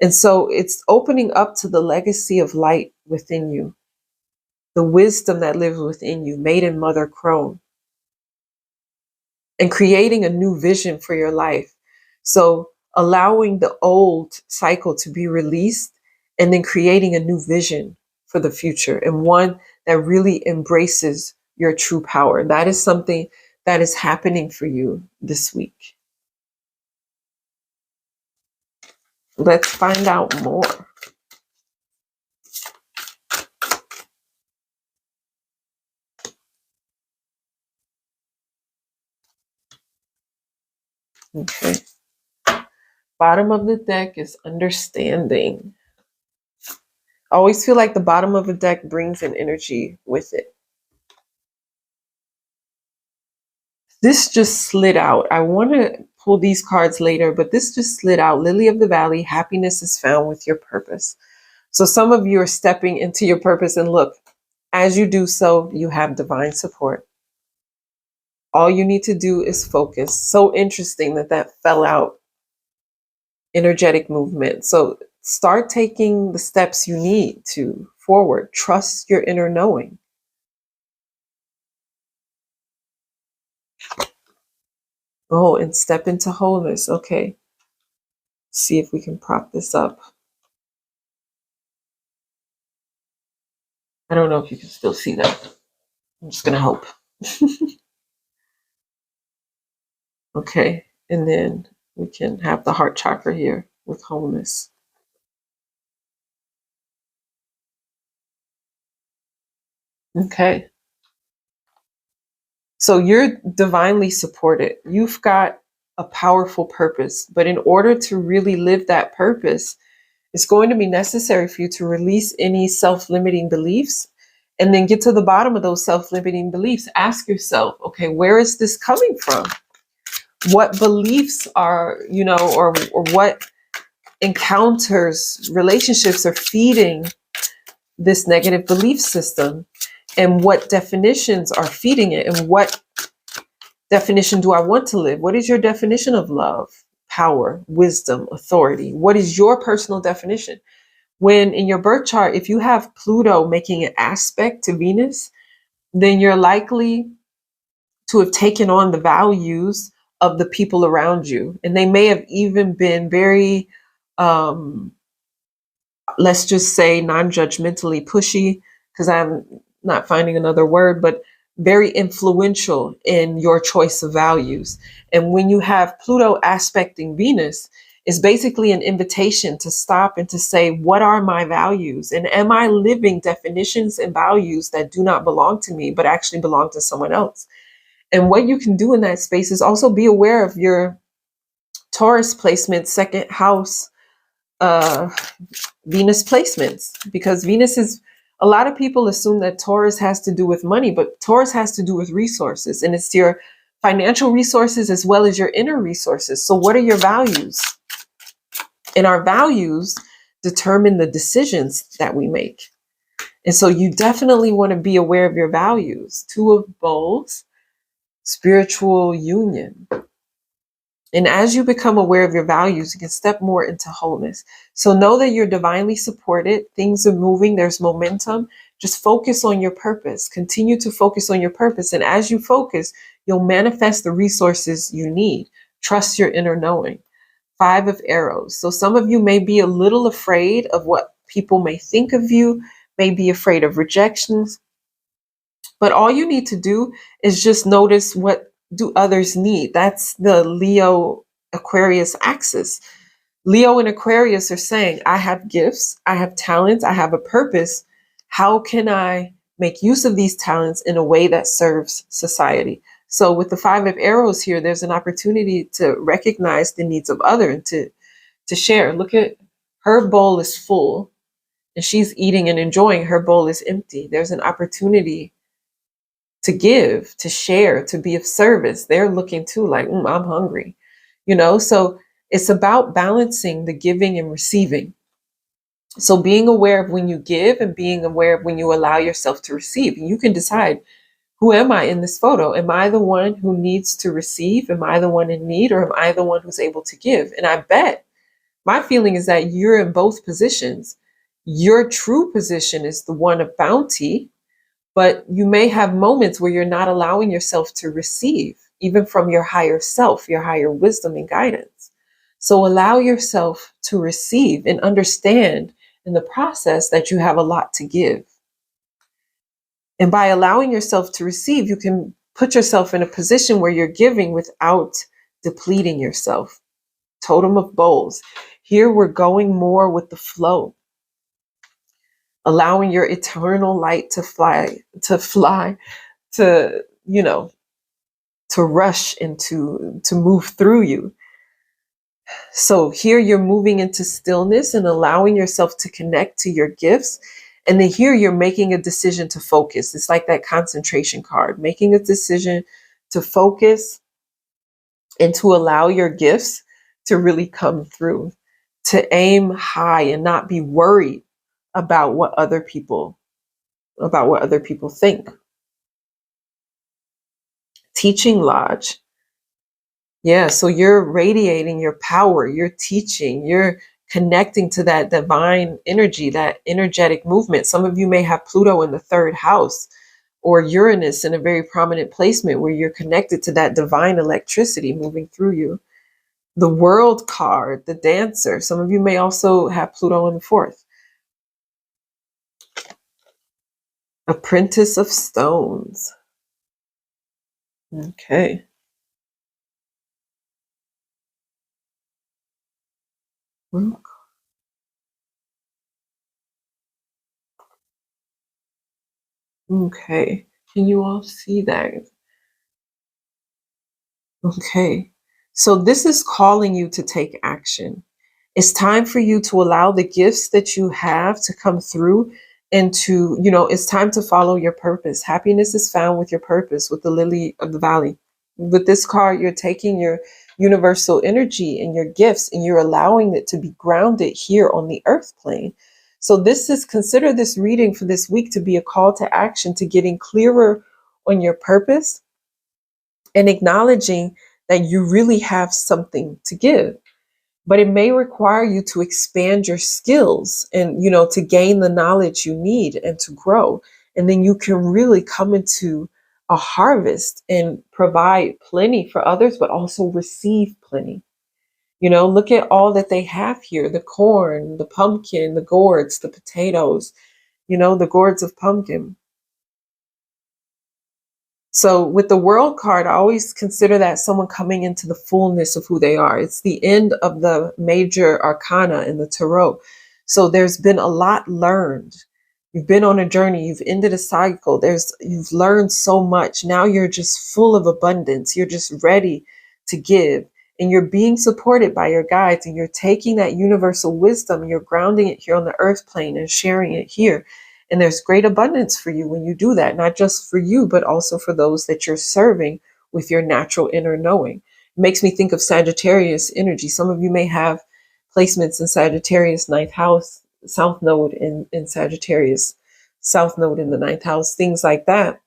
And so it's opening up to the legacy of light within you, the wisdom that lives within you, made in Mother Crone, and creating a new vision for your life. So allowing the old cycle to be released and then creating a new vision for the future, and one that really embraces your true power. That is something that is happening for you this week. Let's find out more. Okay. Bottom of the deck is understanding. I always feel like the bottom of the deck brings an energy with it. This just slid out. I want to pull these cards later, but this just slid out. Lily of the Valley, happiness is found with your purpose. So some of you are stepping into your purpose, and look, as you do so, you have divine support. All you need to do is focus. So interesting that that fell out. Energetic movement. So start taking the steps you need to forward. Trust your inner knowing. Oh, and step into wholeness. Okay. See if we can prop this up. I don't know if you can still see that. I'm just going to hope. Okay. And then we can have the heart chakra here with wholeness. Okay. So you're divinely supported. You've got a powerful purpose, but in order to really live that purpose, it's going to be necessary for you to release any self-limiting beliefs and then get to the bottom of those self-limiting beliefs. Ask yourself, okay, where is this coming from? What beliefs are, or what encounters, relationships are feeding this negative belief system? And what definitions are feeding it? And what definition do I want to live? What is your definition of love, power, wisdom, authority? What is your personal definition? When in your birth chart, if you have Pluto making an aspect to Venus, then you're likely to have taken on the values of the people around you. And they may have even been very, let's just say, non-judgmentally pushy, because I'm not finding another word, but very influential in your choice of values. And when you have Pluto aspecting Venus, it's basically an invitation to stop and to say, what are my values? And am I living definitions and values that do not belong to me, but actually belong to someone else? And what you can do in that space is also be aware of your Taurus placement, second house, Venus placements, because Venus is, a lot of people assume that Taurus has to do with money, but Taurus has to do with resources, and it's your financial resources as well as your inner resources. So what are your values? And our values determine the decisions that we make. And so you definitely want to be aware of your values. Two of Bowls, spiritual union. And as you become aware of your values, you can step more into wholeness. So know that you're divinely supported. Things are moving. There's momentum. Just focus on your purpose. Continue to focus on your purpose. And as you focus, you'll manifest the resources you need. Trust your inner knowing. 5 of Arrows. So some of you may be a little afraid of what people may think of you, may be afraid of rejections. But all you need to do is just notice, what do others need? That's the Leo Aquarius axis. Leo and Aquarius are saying, I have gifts, I have talents, I have a purpose. How can I make use of these talents in a way that serves society? So with the 5 of Arrows here, there's an opportunity to recognize the needs of others and to share. Look at, her bowl is full and she's eating and enjoying. Her bowl is empty. There's an opportunity to give, to share, to be of service. They're looking too, like, I'm hungry, So it's about balancing the giving and receiving. So being aware of when you give and being aware of when you allow yourself to receive. You can decide, who am I in this photo? Am I the one who needs to receive? Am I the one in need? Or am I the one who's able to give? And I bet my feeling is that you're in both positions. Your true position is the one of bounty, but you may have moments where you're not allowing yourself to receive, even from your higher self, your higher wisdom and guidance. So allow yourself to receive and understand in the process that you have a lot to give. And by allowing yourself to receive, you can put yourself in a position where you're giving without depleting yourself. Totem of Bowls. Here we're going more with the flow, allowing your eternal light to fly, to, to rush into, to move through you. So here you're moving into stillness and allowing yourself to connect to your gifts. And then here you're making a decision to focus. It's like that concentration card, making a decision to focus and to allow your gifts to really come through, to aim high and not be worried about what other people think. Teaching Lodge. Yeah, so you're radiating your power, you're teaching, you're connecting to that divine energy, that energetic movement. Some of you may have Pluto in the 3rd house or Uranus in a very prominent placement where you're connected to that divine electricity moving through you. The World card, the Dancer. Some of you may also have Pluto in the 4th. Apprentice of Stones. Okay. Okay. Can you all see that? Okay. So this is calling you to take action. It's time for you to allow the gifts that you have to come through and to, it's time to follow your purpose. Happiness is found with your purpose, with the lily of the valley. With this card, you're taking your universal energy and your gifts and you're allowing it to be grounded here on the earth plane. So consider this reading for this week to be a call to action, to getting clearer on your purpose and acknowledging that you really have something to give. But it may require you to expand your skills and, to gain the knowledge you need and to grow. And then you can really come into a harvest and provide plenty for others, but also receive plenty. Look at all that they have here: the corn, the pumpkin, the gourds, the potatoes, the gourds of pumpkin. So with the world card, I always consider that someone coming into the fullness of who they are. It's the end of the major arcana in the tarot. So there's been a lot learned. You've been on a journey. You've ended a cycle. You've learned so much. Now you're just full of abundance. You're just ready to give. And you're being supported by your guides. And you're taking that universal wisdom and you're grounding it here on the earth plane and sharing it here. And there's great abundance for you when you do that, not just for you, but also for those that you're serving with your natural inner knowing. It makes me think of Sagittarius energy. Some of you may have placements in Sagittarius, ninth house, South Node in Sagittarius, South Node in the ninth house, things like that,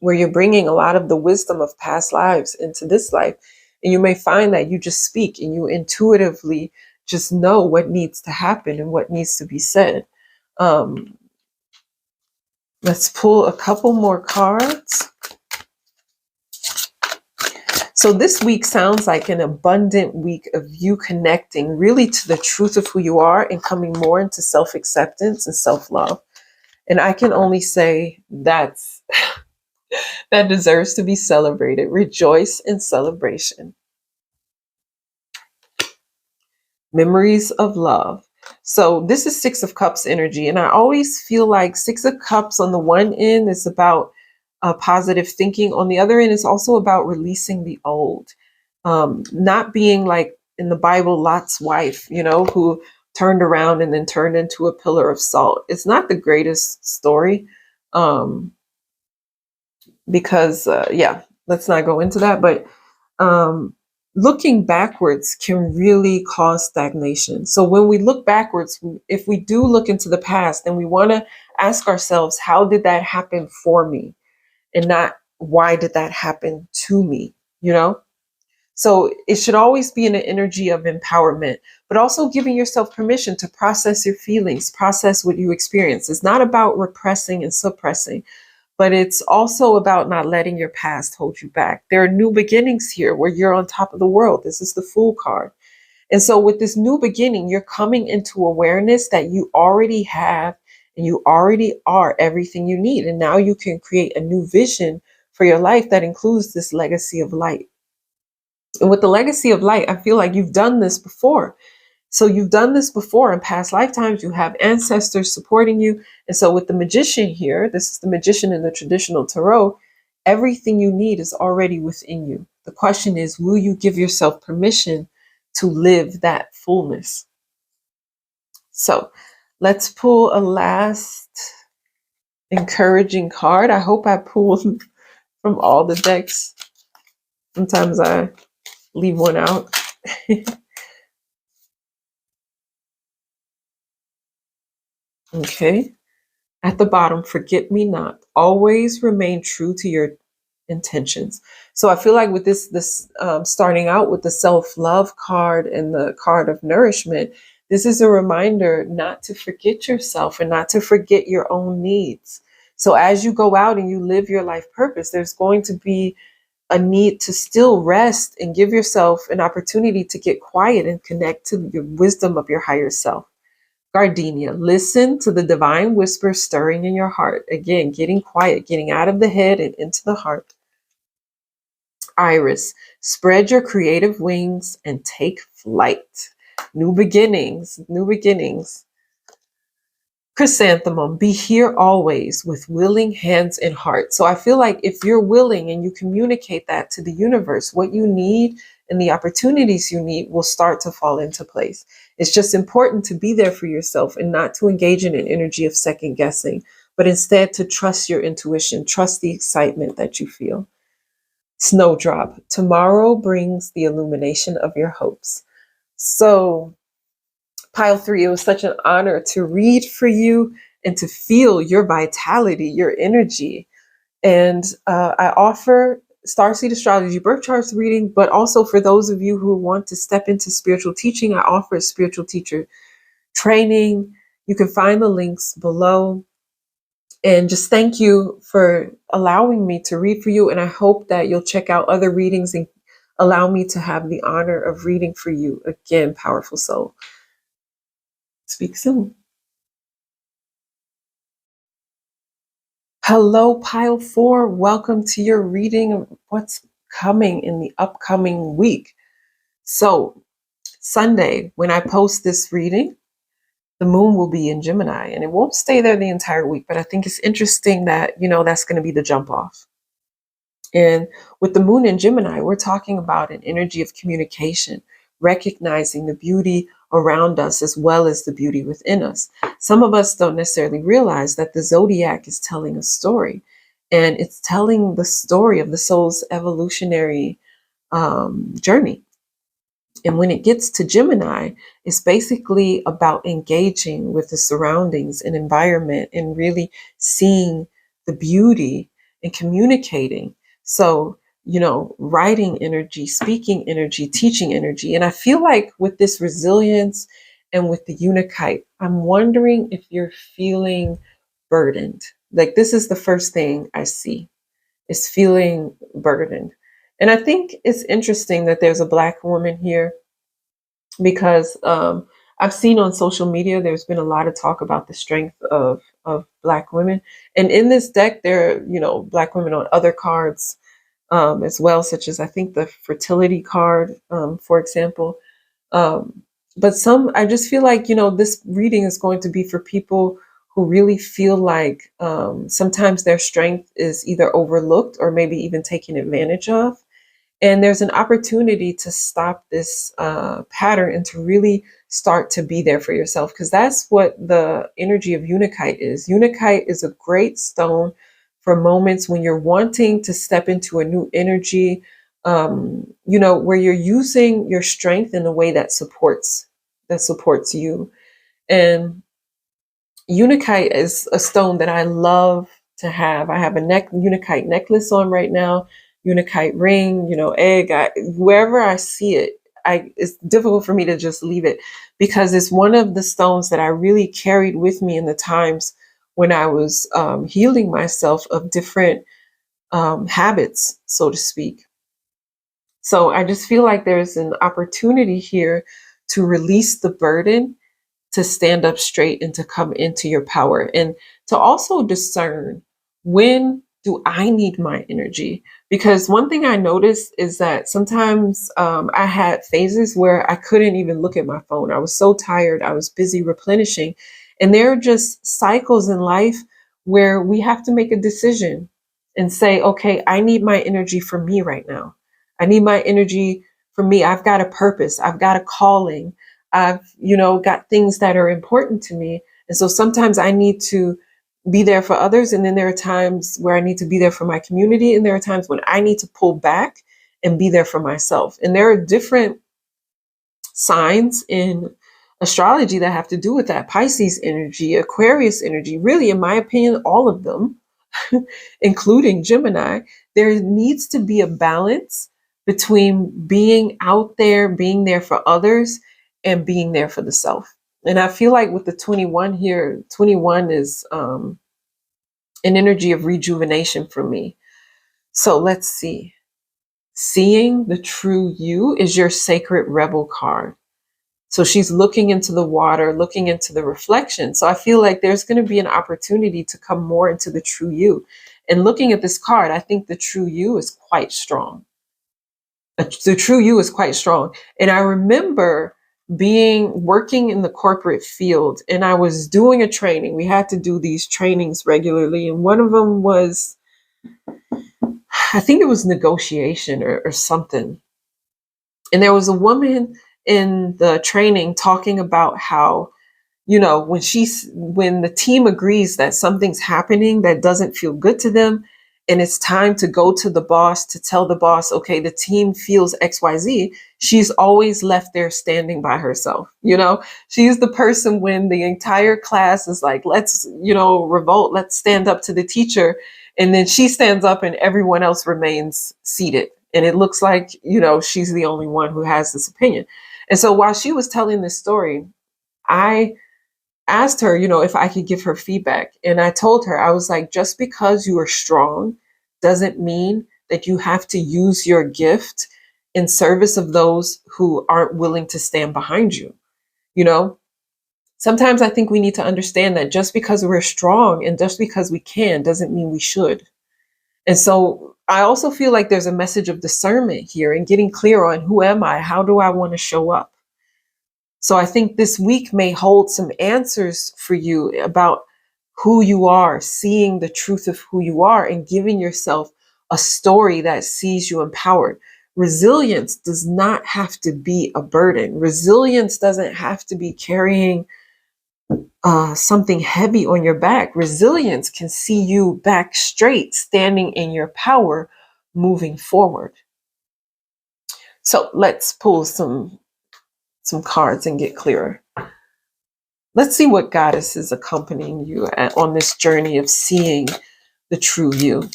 where you're bringing a lot of the wisdom of past lives into this life. And you may find that you just speak and you intuitively just know what needs to happen and what needs to be said. Let's pull a couple more cards. So this week sounds like an abundant week of you connecting really to the truth of who you are and coming more into self-acceptance and self-love. And I can only say that deserves to be celebrated. Rejoice in celebration. Memories of love. So this is Six of Cups energy. And I always feel like Six of Cups on the one end is about positive thinking. On the other end, it's also about releasing the old. Not being like in the Bible, Lot's wife, who turned around and then turned into a pillar of salt. It's not the greatest story because, let's not go into that. But looking backwards can really cause stagnation. So when we look backwards, if we do look into the past, then we want to ask ourselves, how did that happen for me? And not, why did that happen to me? So it should always be in an energy of empowerment, but also giving yourself permission to process your feelings, process what you experience. It's not about repressing and suppressing, but it's also about not letting your past hold you back. There are new beginnings here where you're on top of the world. This is the Fool card. And so with this new beginning, you're coming into awareness that you already have and you already are everything you need. And now you can create a new vision for your life that includes this legacy of light. And with the legacy of light, I feel like you've done this before. So you've done this before in past lifetimes. You have ancestors supporting you. And so with the magician here, this is the magician in the traditional tarot, everything you need is already within you. The question is, will you give yourself permission to live that fullness? So let's pull a last encouraging card. I hope I pulled from all the decks. Sometimes I leave one out. Okay. At the bottom, forget me not. Always remain true to your intentions. So I feel like with this starting out with the self-love card and the card of nourishment, this is a reminder not to forget yourself and not to forget your own needs. So as you go out and you live your life purpose, there's going to be a need to still rest and give yourself an opportunity to get quiet and connect to the wisdom of your higher self. Gardenia, listen to the divine whisper stirring in your heart. Again, getting quiet, getting out of the head and into the heart. Iris, spread your creative wings and take flight. New beginnings, new beginnings. Chrysanthemum, be here always with willing hands and heart. So I feel like if you're willing and you communicate that to the universe, what you need and the opportunities you need will start to fall into place. It's just important to be there for yourself and not to engage in an energy of second guessing, but instead to trust your intuition, trust the excitement that you feel. Snowdrop, tomorrow brings the illumination of your hopes. So Pile 3, it was such an honor to read for you and to feel your vitality, your energy. And I offer Starseed Astrology Birth Charts reading, but also for those of you who want to step into spiritual teaching, I offer a spiritual teacher training. You can find the links below. And just thank you for allowing me to read for you. And I hope that you'll check out other readings and allow me to have the honor of reading for you again, powerful soul. Speak soon. Hello, Pile 4. Welcome to your reading of what's coming in the upcoming week. So, Sunday, when I post this reading, the moon will be in Gemini and it won't stay there the entire week. But I think it's interesting that, that's going to be the jump off. And with the moon in Gemini, we're talking about an energy of communication, recognizing the beauty around us as well as the beauty within us. Some of us don't necessarily realize that the zodiac is telling a story, and it's telling the story of the soul's evolutionary journey. And when it gets to Gemini, it's basically about engaging with the surroundings and environment and really seeing the beauty and communicating. So, writing energy, speaking energy, teaching energy. And I feel like with this resilience and with the Unikite, I'm wondering if you're feeling burdened. Like, this is the first thing I see, is feeling burdened. And I think it's interesting that there's a Black woman here, because I've seen on social media there's been a lot of talk about the strength of Black women, and in this deck there are Black women on other cards as well, such as I think the fertility card, for example. Um, but I just feel like this reading is going to be for people who really feel like sometimes their strength is either overlooked or maybe even taken advantage of. And there's an opportunity to stop this pattern and to really start to be there for yourself, because that's what the energy of Unikite is. Unikite is a great stone for moments when you're wanting to step into a new energy, where you're using your strength in a way that supports you. And Unikite is a stone that I love to have. I have a Unikite necklace on right now, Unikite ring, egg. Wherever I see it, it's difficult for me to just leave it, because it's one of the stones that I really carried with me in the times when I was healing myself of different habits, so to speak. So I just feel like there's an opportunity here to release the burden, to stand up straight and to come into your power, and to also discern, when do I need my energy? Because one thing I noticed is that sometimes I had phases where I couldn't even look at my phone. I was so tired. I was busy replenishing. And there are just cycles in life where we have to make a decision and say, okay, I need my energy for me right now. I need my energy for me. I've got a purpose. I've got a calling. I've, got things that are important to me. And so sometimes I need to be there for others. And then there are times where I need to be there for my community. And there are times when I need to pull back and be there for myself. And there are different signs in astrology that have to do with that. Pisces energy, Aquarius energy, really, in my opinion, all of them, including Gemini. There needs to be a balance between being out there, being there for others, and being there for the self. And I feel like with the 21 here, 21 is an energy of rejuvenation for me. So let's see. Seeing the true you is your sacred rebel card. So she's looking into the water, looking into the reflection. So I feel like there's going to be an opportunity to come more into the true you. And looking at this card, I think the true you is quite strong. The true you is quite strong. And I remember working in the corporate field, and I was doing a training. We had to do these trainings regularly. And one of them was, I think it was negotiation or something. And there was a woman in the training talking about how, when the team agrees that something's happening that doesn't feel good to them, and it's time to go to the boss to tell the boss, okay, the team feels XYZ, she's always left there standing by herself. She's the person when the entire class is like, let's, revolt, let's stand up to the teacher. And then she stands up and everyone else remains seated. And it looks like, she's the only one who has this opinion. And so while she was telling this story, I asked her, if I could give her feedback. And I told her, I was like, just because you are strong doesn't mean that you have to use your gift in service of those who aren't willing to stand behind you. Sometimes I think we need to understand that just because we're strong and just because we can doesn't mean we should. And so I also feel like there's a message of discernment here and getting clear on who am I? How do I want to show up? So I think this week may hold some answers for you about who you are, seeing the truth of who you are and giving yourself a story that sees you empowered. Resilience does not have to be a burden. Resilience doesn't have to be carrying something heavy on your back. Resilience can see you back straight, standing in your power, moving forward. So let's pull some cards and get clearer. Let's see what goddess is accompanying you on this journey of seeing the true you.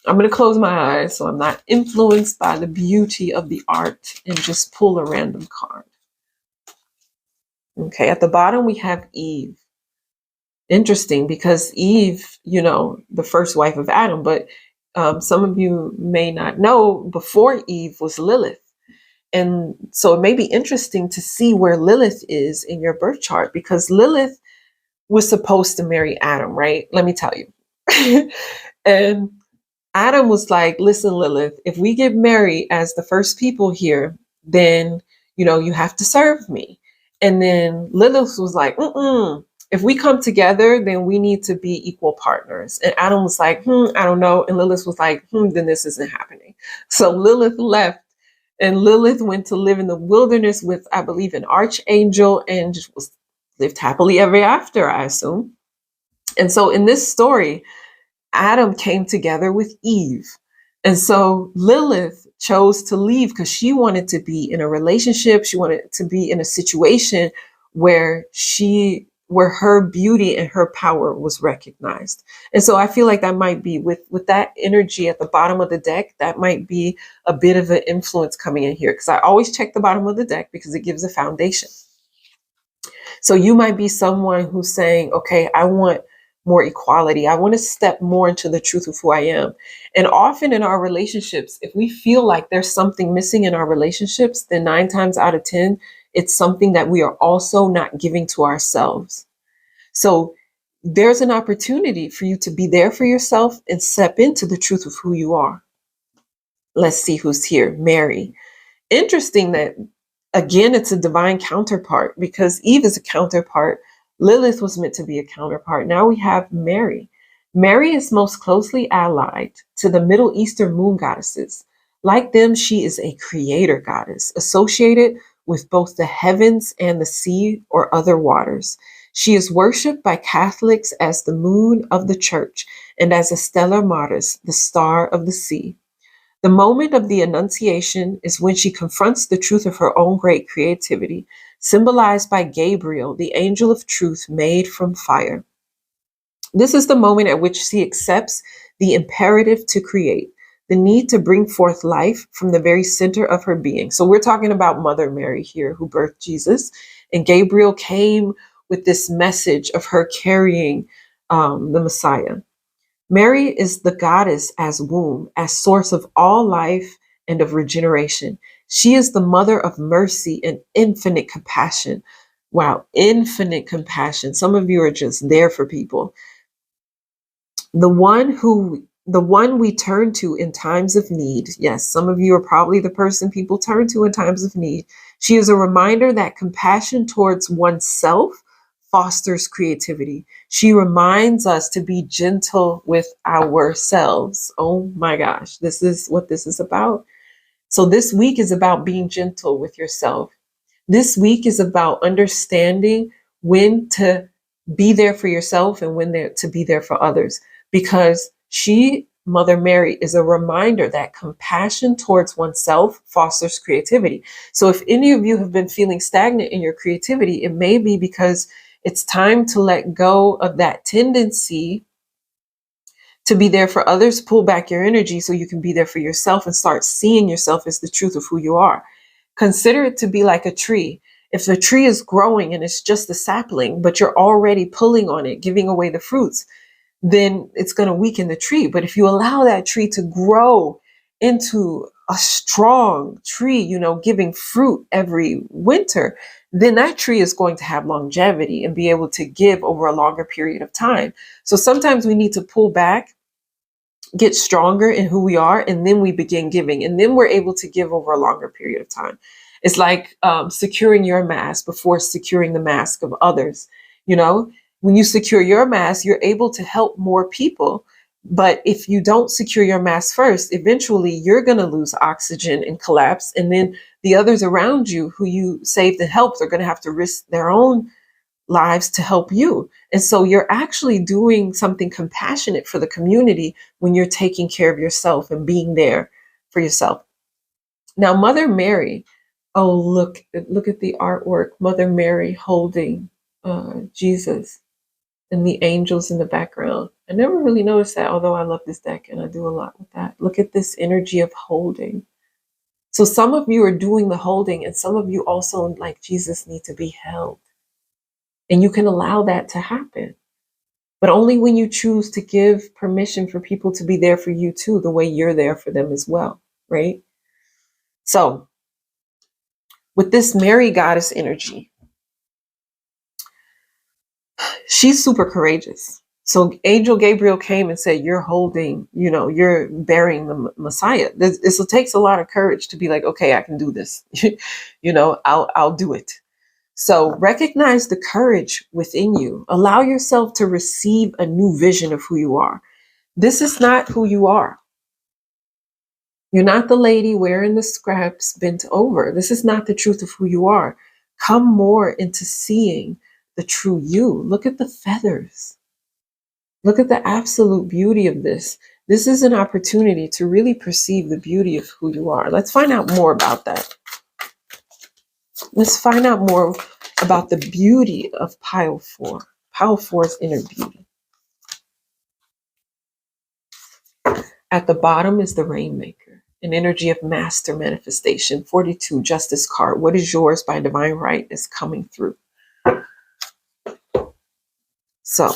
I'm going to close my eyes so I'm not influenced by the beauty of the art and just pull a random card. Okay, at the bottom we have Eve. Interesting, because Eve, the first wife of Adam, but some of you may not know, before Eve was Lilith. And so it may be interesting to see where Lilith is in your birth chart, because Lilith was supposed to marry Adam, right? Let me tell you. And Adam was like, listen, Lilith, if we get married as the first people here, then, you have to serve me. And then Lilith was like, if we come together, then we need to be equal partners. And Adam was like, I don't know. And Lilith was like, then this isn't happening. So Lilith left. And Lilith went to live in the wilderness with, I believe, an archangel, and just lived happily ever after, I assume. And so in this story, Adam came together with Eve. And so Lilith chose to leave because she wanted to be in a relationship. She wanted to be in a situation where her beauty and her power was recognized. And so I feel like that might be with that energy at the bottom of the deck, that might be a bit of an influence coming in here, because I always check the bottom of the deck because it gives a foundation. So you might be someone who's saying, okay, I want more equality. I want to step more into the truth of who I am. And often in our relationships, if we feel like there's something missing in our relationships, then 9 times out of 10, it's something that we are also not giving to ourselves. So there's an opportunity for you to be there for yourself and step into the truth of who you are. Let's see who's here. Mary. Interesting that, again, it's a divine counterpart, because Eve is a counterpart. Lilith was meant to be a counterpart. Now we have Mary. Mary is most closely allied to the Middle Eastern moon goddesses. Like them, she is a creator goddess associated with both the heavens and the sea or other waters. She is worshipped by Catholics as the moon of the church and as a stellar Maris, the star of the sea. The moment of the Annunciation is when she confronts the truth of her own great creativity, symbolized by Gabriel, the angel of truth made from fire. This is the moment at which she accepts the imperative to create, the need to bring forth life from the very center of her being. So we're talking about Mother Mary here, who birthed Jesus, and Gabriel came with this message of her carrying the Messiah. Mary is the goddess as womb, as source of all life and of regeneration. She is the mother of mercy and infinite compassion. Wow, infinite compassion. Some of you are just there for people. The one we turn to in times of need. Yes, some of you are probably the person people turn to in times of need. She is a reminder that compassion towards oneself fosters creativity. She reminds us to be gentle with ourselves. Oh my gosh, this is what this is about. So this week is about being gentle with yourself. This week is about understanding when to be there for yourself and when to be there for others. Because Mother Mary, is a reminder that compassion towards oneself fosters creativity. So if any of you have been feeling stagnant in your creativity, it may be because it's time to let go of that tendency to be there for others. Pull back your energy so you can be there for yourself and start seeing yourself as the truth of who you are. Consider it to be like a tree. If the tree is growing and it's just a sapling, but you're already pulling on it, giving away the fruits, then it's going to weaken the tree. But if you allow that tree to grow into a strong tree, giving fruit every winter, then that tree is going to have longevity and be able to give over a longer period of time. So sometimes we need to pull back, get stronger in who we are, and then we begin giving, and then we're able to give over a longer period of time. It's like securing your mask before securing the mask of others. When you secure your mask, you're able to help more people. But if you don't secure your mask first, eventually you're going to lose oxygen and collapse, and then the others around you who you saved and helped are going to have to risk their own lives to help you. And so you're actually doing something compassionate for the community when you're taking care of yourself and being there for yourself. Now, Mother Mary, oh, look at the artwork. Mother Mary holding Jesus and the angels in the background. I never really noticed that, although I love this deck and I do a lot with that. Look at this energy of holding. So some of you are doing the holding, and some of you also, like Jesus, need to be held. And you can allow that to happen, but only when you choose to give permission for people to be there for you too, the way you're there for them as well, right? So with this Mary goddess energy, she's super courageous. So Angel Gabriel came and said, you're holding, you're bearing the Messiah. This takes a lot of courage to be like, okay, I can do this. I'll do it. So recognize the courage within you. Allow yourself to receive a new vision of who you are. This is not who you are. You're not the lady wearing the scraps bent over. This is not the truth of who you are. Come more into seeing the true you. Look at the feathers. Look at the absolute beauty of this. This is an opportunity to really perceive the beauty of who you are. Let's find out more about that. Let's find out more about the beauty of Pile 4. Pile 4's inner beauty. At the bottom is the Rainmaker, an energy of master manifestation. 42, Justice card. What is yours by divine right is coming through. So,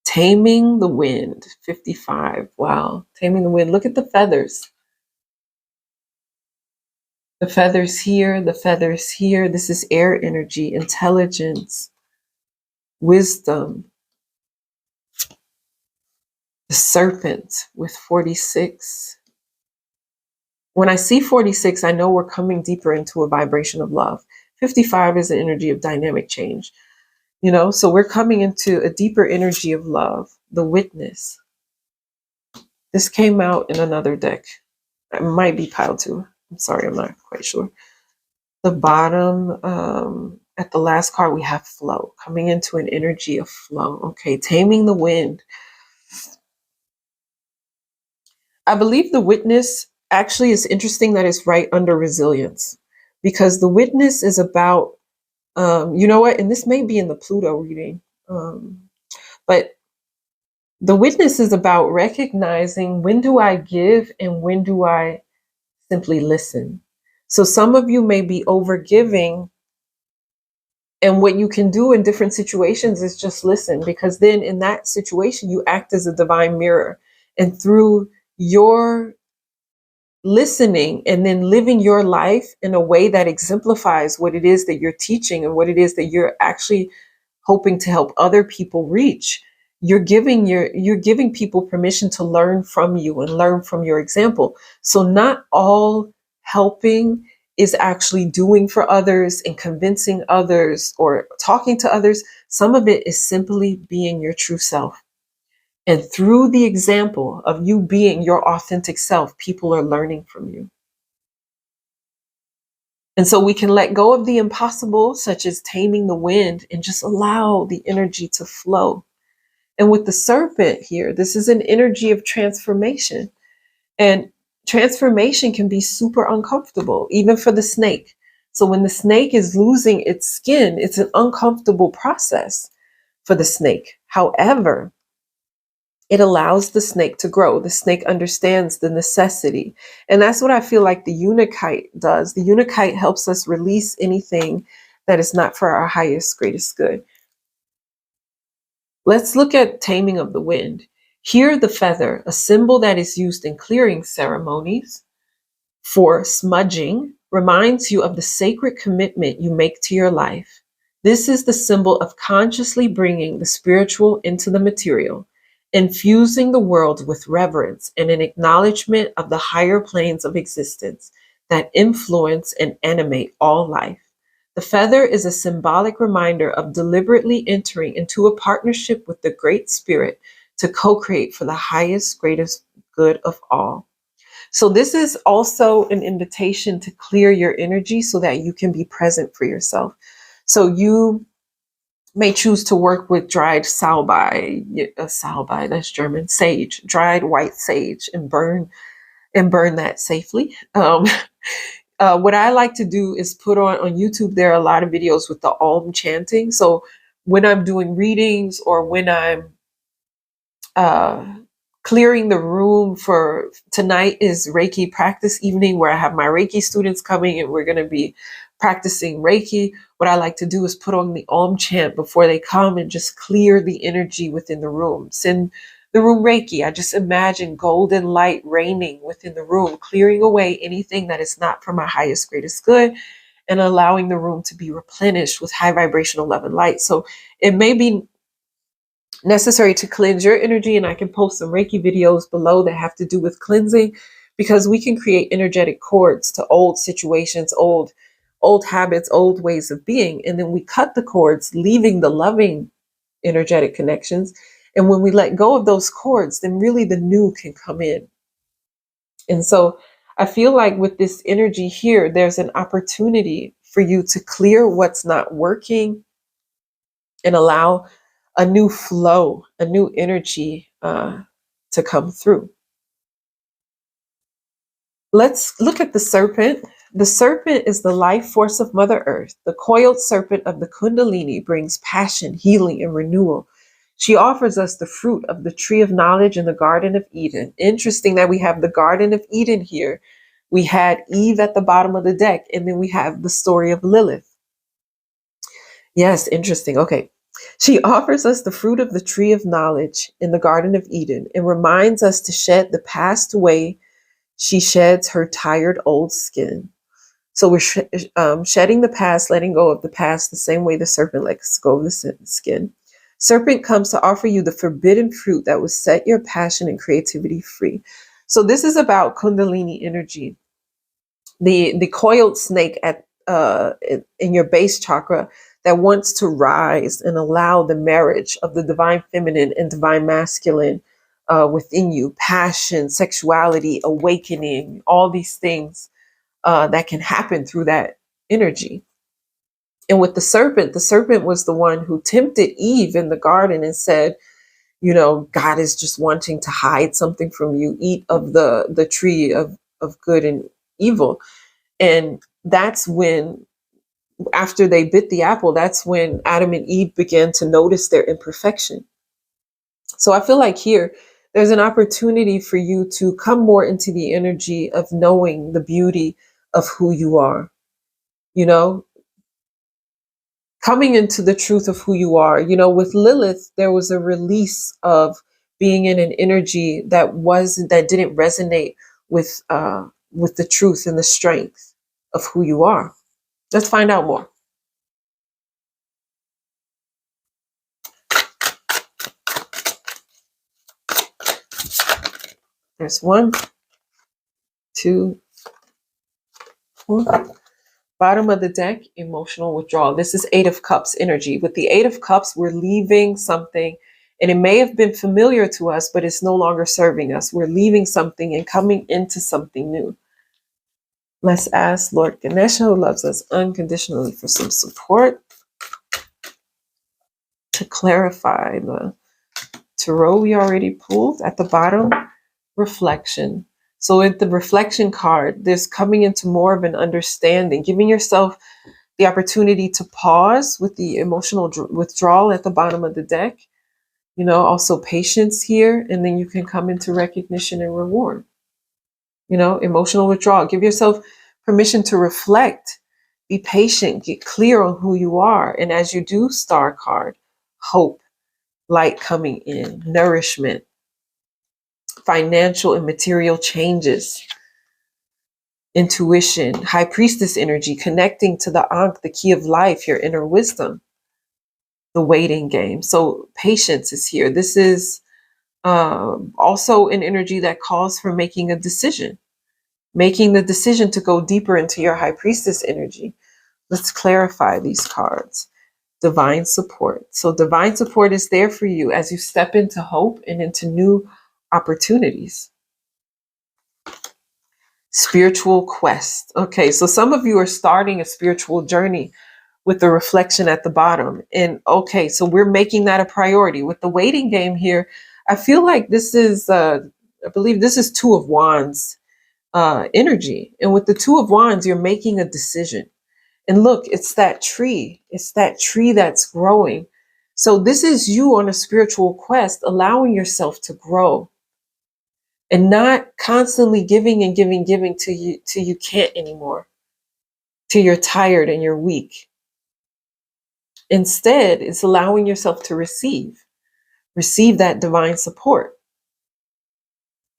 Taming the Wind. 55. Wow. Taming the Wind. Look at the feathers. The feathers here, the feathers here. This is air energy, intelligence, wisdom. The Serpent with 46. When I see 46, I know we're coming deeper into a vibration of love. 55 is an energy of dynamic change. So we're coming into a deeper energy of love. The Witness. This came out in another deck. It might be Pile 2. I'm sorry, I'm not quite sure. The bottom, at the last card, we have Flow. Coming into an energy of flow. Okay, Taming the Wind. I believe the Witness actually is interesting that it's right under resilience, because the Witness is about, you know what, and this may be in the Pluto reading, but the Witness is about recognizing, when do I give and when do I simply listen? So some of you may be over giving, and what you can do in different situations is just listen, because then in that situation, you act as a divine mirror. And through your listening and then living your life in a way that exemplifies what it is that you're teaching and what it is that you're actually hoping to help other people reach, you're giving people permission to learn from you and learn from your example. So not all helping is actually doing for others and convincing others or talking to others. Some of it is simply being your true self. And through the example of you being your authentic self, people are learning from you. And so we can let go of the impossible, such as taming the wind, and just allow the energy to flow. And with the serpent here, this is an energy of transformation. And transformation can be super uncomfortable, even for the snake. So when the snake is losing its skin, it's an uncomfortable process for the snake. However, it allows the snake to grow. The snake understands the necessity. And that's what I feel like the unikite does. The unikite helps us release anything that is not for our highest, greatest good. Let's look at taming of the wind. Here, the feather, a symbol that is used in clearing ceremonies for smudging, reminds you of the sacred commitment you make to your life. This is the symbol of consciously bringing the spiritual into the material, infusing the world with reverence and an acknowledgement of the higher planes of existence that influence and animate all life. The feather is a symbolic reminder of deliberately entering into a partnership with the Great Spirit to co-create for the highest, greatest good of all. So this is also an invitation to clear your energy so that you can be present for yourself. So you may choose to work with dried salbei, that's German, sage, dried white sage, and burn that safely. What I like to do is put on YouTube, there are a lot of videos with the Om chanting. So when I'm doing readings or when I'm uh, clearing the room, for tonight is Reiki practice evening where I have my Reiki students coming and we're going to be practicing Reiki. What I like to do is put on the Om chant before they come and just clear the energy within the room. Send the room Reiki. I just imagine golden light raining within the room, clearing away anything that is not for my highest, greatest good, and allowing the room to be replenished with high vibrational love and light. So it may be necessary to cleanse your energy, and I can post some Reiki videos below that have to do with cleansing, because we can create energetic cords to old situations, old habits, old ways of being, and then we cut the cords, leaving the loving energetic connections. And when we let go of those cords, then really the new can come in. And so I feel like with this energy here, there's an opportunity for you to clear what's not working and allow a new flow, a new energy to come through. Let's look at the serpent. The serpent is the life force of Mother Earth. The coiled serpent of the Kundalini brings passion, healing, and renewal. She offers us the fruit of the tree of knowledge in the Garden of Eden. Interesting that we have the Garden of Eden here. We had Eve at the bottom of the deck, and then we have the story of Lilith. Yes, interesting. Okay. She offers us the fruit of the tree of knowledge in the Garden of Eden and reminds us to shed the past away. She sheds her tired old skin. So we're shedding the past, letting go of the past, the same way the serpent lets go of the skin. Serpent comes to offer you the forbidden fruit that will set your passion and creativity free. So this is about Kundalini energy. The coiled snake at in your base chakra that wants to rise and allow the marriage of the divine feminine and divine masculine within you, passion, sexuality, awakening, all these things that can happen through that energy. And with the serpent was the one who tempted Eve in the garden and said, you know, God is just wanting to hide something from you. Eat of the tree of good and evil. And that's when, after they bit the apple, that's when Adam and Eve began to notice their imperfection. So I feel like here, there's an opportunity for you to come more into the energy of knowing the beauty of who you are, you know, coming into the truth of who you are. You know, with Lilith, there was a release of being in an energy that didn't resonate with with the truth and the strength of who you are. Let's find out more. There's 1, 2, 4. Bottom of the deck, emotional withdrawal. This is 8 of Cups energy. With the 8 of Cups, we're leaving something, and it may have been familiar to us, but it's no longer serving us. We're leaving something and coming into something new. Let's ask Lord Ganesha, who loves us unconditionally, for some support to clarify the tarot we already pulled. At the bottom, reflection. So with the reflection card, there's coming into more of an understanding, giving yourself the opportunity to pause with the emotional withdrawal at the bottom of the deck. Also patience here, and then you can come into recognition and reward. Emotional withdrawal. Give yourself permission to reflect, be patient, get clear on who you are. And as you do, star card, hope, light coming in, nourishment, financial and material changes, intuition, high priestess energy, connecting to the Ankh, the key of life, your inner wisdom, the waiting game. So patience is here. This is also an energy that calls for making a decision, making the decision to go deeper into your high priestess energy. Let's clarify these cards. Divine support. So divine support is there for you as you step into hope and into new opportunities. Spiritual quest. Okay, so some of you are starting a spiritual journey with the reflection at the bottom. And okay, so we're making that a priority. With the waiting game here, I feel like this is, I believe this is 2 of Wands energy. And with the 2 of Wands, you're making a decision. And look, it's that tree. It's that tree that's growing. So this is you on a spiritual quest, allowing yourself to grow and not constantly giving and giving till you can't anymore, till you're tired and you're weak. Instead, it's allowing yourself to receive that divine support.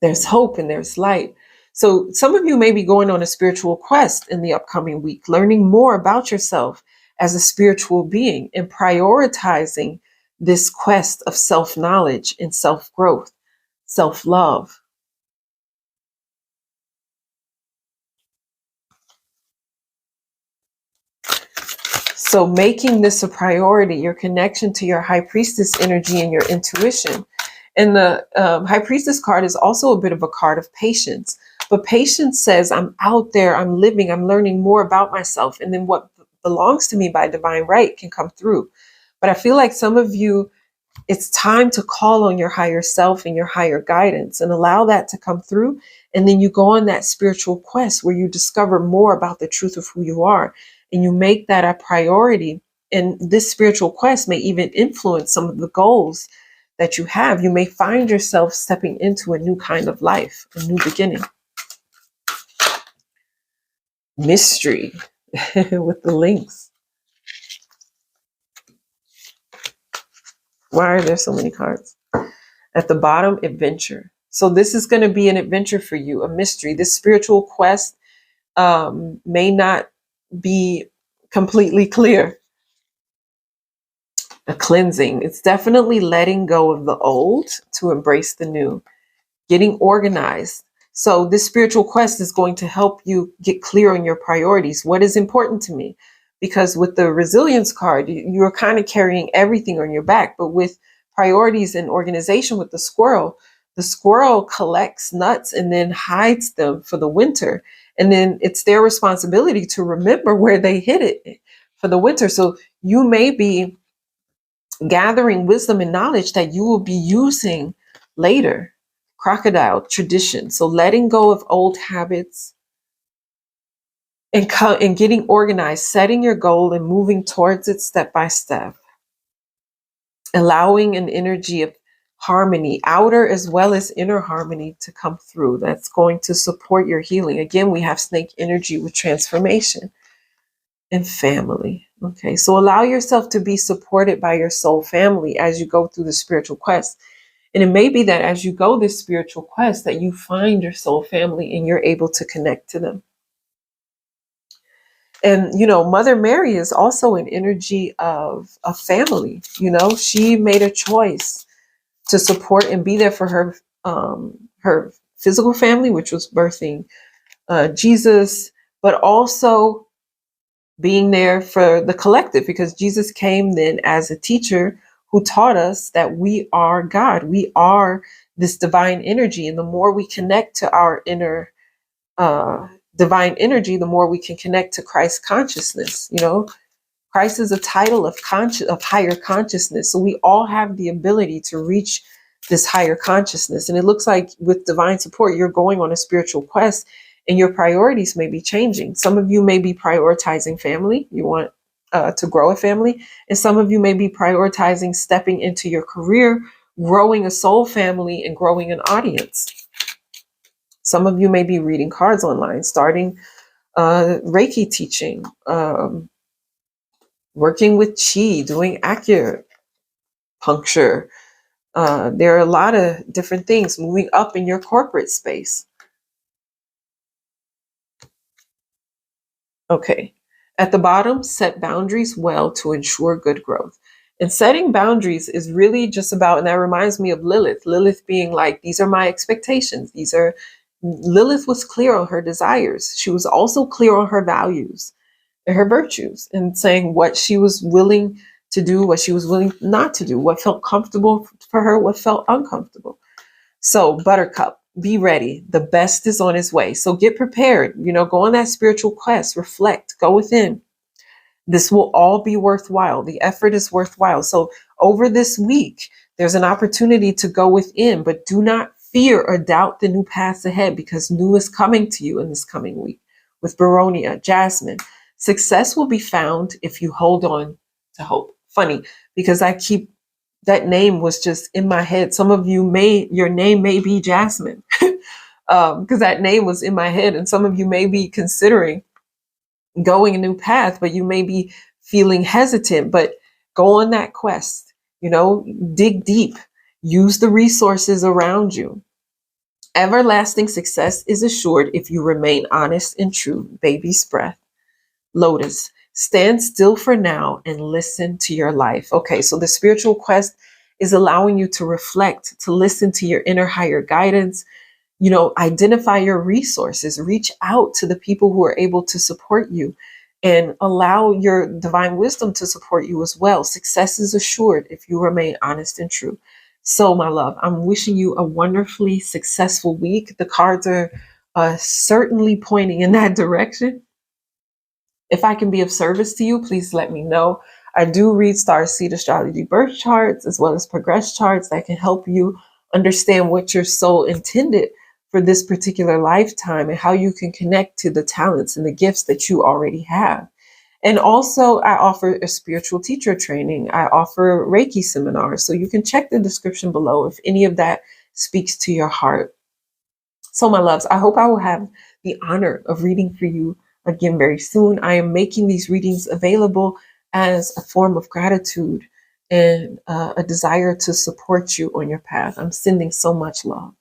There's hope and there's light. So some of you may be going on a spiritual quest in the upcoming week, learning more about yourself as a spiritual being and prioritizing this quest of self-knowledge and self-growth, self-love. So making this a priority, your connection to your high priestess energy and your intuition. And the high priestess card is also a bit of a card of patience. But patience says, I'm out there, I'm living, I'm learning more about myself. And then what belongs to me by divine right can come through. But I feel like some of you, it's time to call on your higher self and your higher guidance and allow that to come through. And then you go on that spiritual quest where you discover more about the truth of who you are. And you make that a priority. And this spiritual quest may even influence some of the goals that you have. You may find yourself stepping into a new kind of life, a new beginning. Mystery with the links. Why are there so many cards? At the bottom, adventure. So this is going to be an adventure for you, a mystery. This spiritual quest may not be completely clear. A cleansing. It's definitely letting go of the old to embrace the new. Getting organized. So this spiritual quest is going to help you get clear on your priorities. What is important to me? Because with the resilience card, you're kind of carrying everything on your back. But with priorities and organization with the squirrel collects nuts and then hides them for the winter. And then it's their responsibility to remember where they hid it for the winter. So you may be gathering wisdom and knowledge that you will be using later. Crocodile tradition. So letting go of old habits and getting organized, setting your goal and moving towards it step by step. Allowing an energy of harmony, outer as well as inner harmony, to come through. That's going to support your healing. Again, we have snake energy with transformation and family. Okay, so allow yourself to be supported by your soul family as you go through the spiritual quest. And it may be that as you go this spiritual quest, that you find your soul family and you're able to connect to them. And, Mother Mary is also an energy of a family. She made a choice to support and be there for her physical family, which was birthing Jesus, but also being there for the collective, because Jesus came then as a teacher who taught us that we are God. We are this divine energy. And the more we connect to our inner divine energy, the more we can connect to Christ consciousness. Christ is a title of higher consciousness. So we all have the ability to reach this higher consciousness. And it looks like with divine support, you're going on a spiritual quest and your priorities may be changing. Some of you may be prioritizing family. You want to grow a family. And some of you may be prioritizing stepping into your career, growing a soul family, and growing an audience. Some of you may be reading cards online, starting Reiki teaching, working with chi, doing acupuncture. There are a lot of different things, moving up in your corporate space. Okay. At the bottom, set boundaries well to ensure good growth. And setting boundaries is really just about, and that reminds me of Lilith. Lilith being like, these are my expectations. Lilith was clear on her desires. She was also clear on her values and her virtues, and saying what she was willing to do, what she was willing not to do, what felt comfortable for her, what felt uncomfortable. So, Buttercup, be ready. The best is on its way. So get prepared. Go on that spiritual quest, reflect, go within. This will all be worthwhile. The effort is worthwhile. So over this week, there's an opportunity to go within, but do not fear or doubt the new paths ahead, because new is coming to you in this coming week. With Baronia, Jasmine, success will be found if you hold on to hope. Funny, because that name was just in my head. Some of you your name may be Jasmine, because that name was in my head. And some of you may be considering going a new path, but you may be feeling hesitant, but go on that quest, dig deep, use the resources around you. Everlasting success is assured if you remain honest and true. Baby's breath. Lotus, stand still for now and listen to your life. Okay, so the spiritual quest is allowing you to reflect, to listen to your inner higher guidance, identify your resources, reach out to the people who are able to support you, and allow your divine wisdom to support you as well. Success is assured if you remain honest and true. So, my love, I'm wishing you a wonderfully successful week. The cards are certainly pointing in that direction. If I can be of service to you, please let me know. I do read Starseed Astrology birth charts as well as progress charts that can help you understand what your soul intended for this particular lifetime and how you can connect to the talents and the gifts that you already have. And also, I offer a spiritual teacher training. I offer Reiki seminars. So you can check the description below if any of that speaks to your heart. So, my loves, I hope I will have the honor of reading for you again very soon. I am making these readings available as a form of gratitude and a desire to support you on your path. I'm sending so much love.